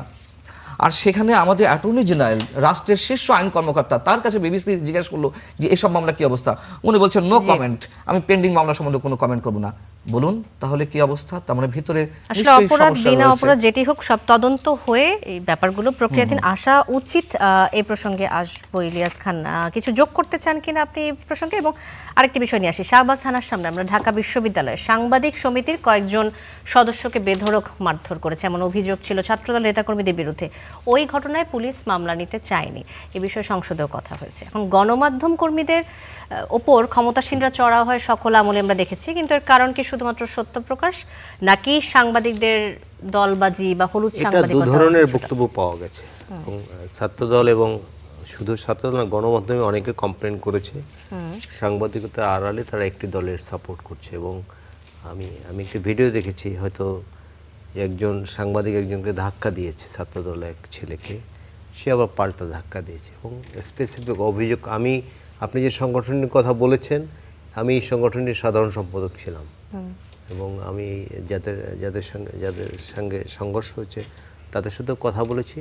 আর সেখানে আমাদের অ্যাটর্নি জেনারেল রাষ্ট্রের শীর্ষ আইন কর্মকর্তা, তার কাছে বিবিসি জিজ্ঞাসা করলো যে এসব মামলা কি অবস্থা, উনি বলছেন নো কমেন্ট, আমি পেন্ডিং মামলা সম্বন্ধে কোনো কমেন্ট করবো না। বলুন তাহলে কি অবস্থা? তার মানে ভিতরে আসলে অপরাধ বিনা অপরাধ যেটি হোক সব তদন্ত হয়ে এই ব্যাপারগুলো প্রক্রিয়াধীন আসা উচিত। এই প্রসঙ্গে আসবো। ইলিয়াস খান, কিছু যোগ করতে চান কিনা আপনি এই প্রসঙ্গে? এবং আরেকটি বিষয় নিয়ে আসি, শাহবাগ থানার সামনে আমরা ঢাকা বিশ্ববিদ্যালয়ের সাংবাদিক সমিতির কয়েকজন সদস্যকে বেধড়ক মারধর করেছে এমন অভিযোগ ছিল ছাত্রদল নেতাকর্মীদের বিরুদ্ধে। ওই ঘটনায় পুলিশ মামলা নিতে চায়নি, এ বিষয়ে সংসদেও কথা হয়েছে। এখন গণমাধ্যম কর্মীদের ওপর ক্ষমতাসীনরা চড়া হয় সকল আমলে আমরা দেখেছি, কিন্তু এর কারণ কি শুধুমাত্র সত্য প্রকাশ, নাকি সাংবাদিকদের দলবাজি বা হলুদ এটা সাংবাদিকতা? 2 ধরনের বক্তব্য পাওয়া গেছে এবং ছাত্রদল এবং শুধু ছাত্রদল না, গণমাধ্যমে অনেকে কমপ্লেন করেছে সাংবাদিকতার আড়ালে তারা একটি দলের সাপোর্ট করছে। এবং আমি একটি ভিডিও দেখেছি, হয়তো একজন সাংবাদিক একজনকে ধাক্কা দিয়েছে, ছাত্রদল এক ছেলেকে, সে আবার পাল্টা ধাক্কা দিয়েছে। এবং স্পেসিফিক অভিযোগ, আপনি যে সংগঠনের কথা বলেছেন, আমি এই সংগঠনের সাধারণ সম্পাদক ছিলাম এবং আমি যাদের সঙ্গে সংঘর্ষ হয়েছে তাদের সাথেও কথা বলেছি।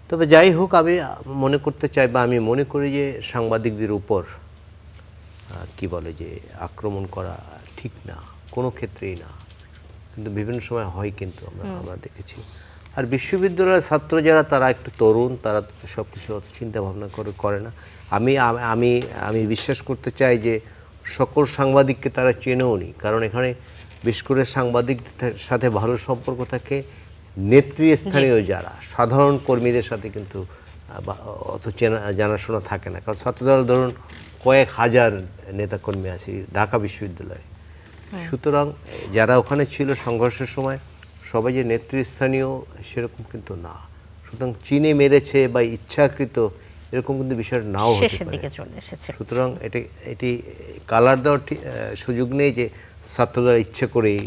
তবে যাই হোক, আমি মনে করতে চাই বা আমি মনে করি যে সাংবাদিকদের উপর কি বলে যে আক্রমণ করা ঠিক না, কোনো ক্ষেত্রেই না, কিন্তু বিভিন্ন সময় হয়, কিন্তু আমরা দেখেছি। আর বিশ্ববিদ্যালয়ের ছাত্র যারা, তারা একটু তরুণ, তারা সব কিছু চিন্তা ভাবনা করে না। আমি বিশ্বাস করতে চাই যে সকল সাংবাদিককে তারা চেনেও নি, কারণ এখানে বিশেষ করে সাংবাদিকদের সাথে ভালো সম্পর্ক থাকে নেতৃস্থানীয় যারা সাধারণ কর্মীদের সাথে কিন্তু অত জানাশোনা থাকে না। কারণ ছাত্রদল ধরুন কয়েক হাজার নেতাকর্মী আছে ঢাকা বিশ্ববিদ্যালয়ে, সুতরাং যারা ওখানে ছিল সংঘর্ষের সময় সবাই যে নেতৃস্থানীয় সেরকম কিন্তু না। সুতরাং চিনে মেরেছে বা ইচ্ছাকৃত এরকম কিন্তু বিষয়টা নাও হতে পারে। সুতরাং এটি কালার দেওয়ার সুযোগ নেই যে ছাত্ররা ইচ্ছে করেই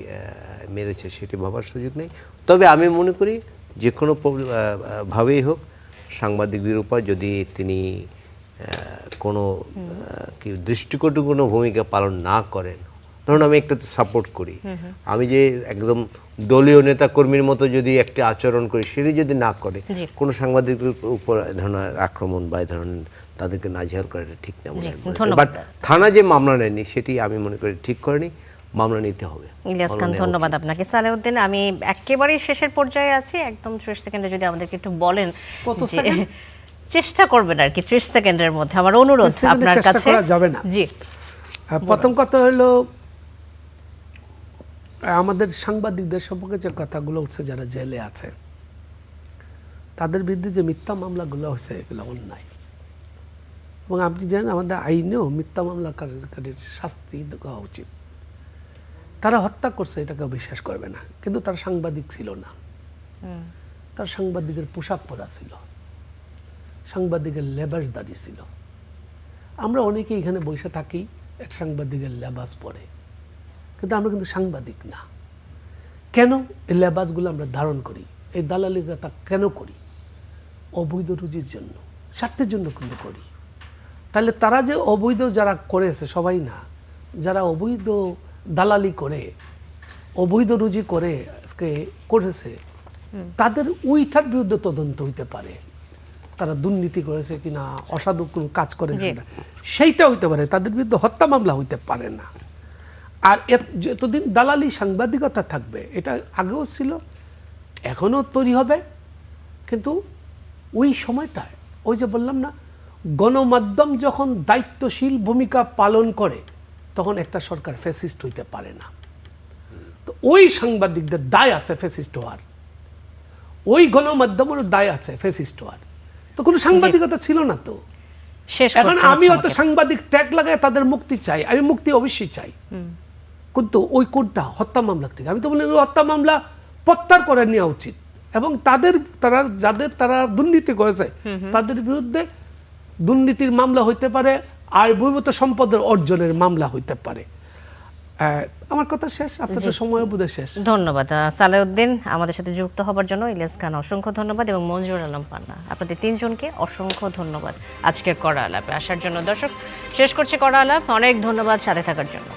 মেরেছে, সেটি ভাবার সুযোগ নেই। তবে আমি মনে করি যে কোনো ভাবেই হোক সাংবাদিকদের উপর যদি তিনি কোনো দৃষ্টিকটু কোনো ভূমিকা পালন না করেন, ধরুন আমি একটু সাপোর্ট করি, আমি যে একদম দলীয় নেতা কর্মীর মতো যদি একটা আচরণ করি, সেটি যদি না করে কোনো সাংবাদিকের উপর ধরনের আক্রমণ বা ধরনের তাদেরকে নাজেহাল করাটা ঠিক না। বাট থানা যে মামলা নেয়নি সেটি আমি মনে করি ঠিক করেনি, মামলা নিতে হবে। ইলিয়াস খান, ধন্যবাদ আপনাকে। সালেউদ্দিন, আমি একেবারেই শেষের পর্যায়ে আছি, একদম 30 সেকেন্ডে যদি আমাদেরকে একটু বলেন, চেষ্টা করবেন আর কি 30 সেকেন্ডের মধ্যে, আমার অনুরোধ আপনার কাছে। যাবে না। জি, প্রথম কথা হলো আমাদের সাংবাদিকদের সম্পর্কে যে কথাগুলো উঠছে, যারা জেলে আছে তাদের বিরুদ্ধে যে মিথ্যা মামলাগুলো হচ্ছে এগুলো অন্যায়। এবং আপনি জানেন আমাদের আইনেও মিথ্যা মামলাকারীর শাস্তি দেওয়া উচিত। তারা হত্যা করছে এটাকেও বিশ্বাস করবে না, কিন্তু তার সাংবাদিক ছিল না, তার সাংবাদিকের পোশাক পরা ছিল, সাংবাদিকের লেবাসদারি ছিল। আমরা অনেকেই এখানে বসে থাকি এক সাংবাদিকের লেবাস পরে, কিন্তু আমরা কিন্তু সাংবাদিক না। কেন এই লেবাসগুলো আমরা ধারণ করি? এই দালালিকতা কেন করি? অবৈধ রুজির জন্য, স্বার্থের জন্য কিন্তু করি। তাহলে তারা যে অবৈধ যারা করেছে সবাই না, যারা অবৈধ দালালি করে অবৈধ রুজি করে আজকে করেছে, তাদের ওইটার বিরুদ্ধে তদন্ত হইতে পারে। তারা দুর্নীতি করেছে কিনা, অসাধু কোনো কাজ করেছে কিনা, সেইটা হইতে পারে। তাদের বিরুদ্ধে হত্যা মামলা হইতে পারে না। আর যতদিন দালালি সাংবাদিকতা থাকবে, এটা আগেও ছিল, এখনও তৈরি হবে। কিন্তু ওই সময়টায় ওই যে বললাম না, গণমাধ্যম যখন দায়িত্বশীল ভূমিকা পালন করে তখন একটা সরকার ফ্যাসিস্ট হইতে পারে না। তো ওই সাংবাদিকদের দায় আছে ফ্যাসিস্ট হওয়ার, ওই গণমাধ্যমের দায় আছে ফ্যাসিস্ট হওয়ার। তো কোনো সাংবাদিকতা ছিল না। তো এখন আমি হয়তো সাংবাদিক ট্যাগ লাগাই তাদের মুক্তি চাই, আমি মুক্তি অবশ্যই চাই, কিন্তু ওই কোনটা হত্যা মামলা থেকে আমি তো বলি হত্যা মামলা প্রত্যাহার করে নেওয়া উচিত। এবং তারা দুর্নীতি করেছে তাদের বিরুদ্ধে দুর্নীতির মামলা হইতে পারে, আয় বহির্ভূত সম্পদের অর্জনের মামলা হইতে পারে। আমার কথা শেষ, আপনাদের সময় বোধ শেষ। ধন্যবাদ সালেউদ্দিন আমাদের সাথে যুক্ত হবার জন্য। ইলিয়াস খান অসংখ্য ধন্যবাদ এবং মঞ্জুর আলম পান্না আপনাদের তিনজনকে অসংখ্য ধন্যবাদ আজকের কড়া আলাপে আসার জন্য। দর্শক শেষ করছে কড়া আলাপ, অনেক ধন্যবাদ সাথে থাকার জন্য।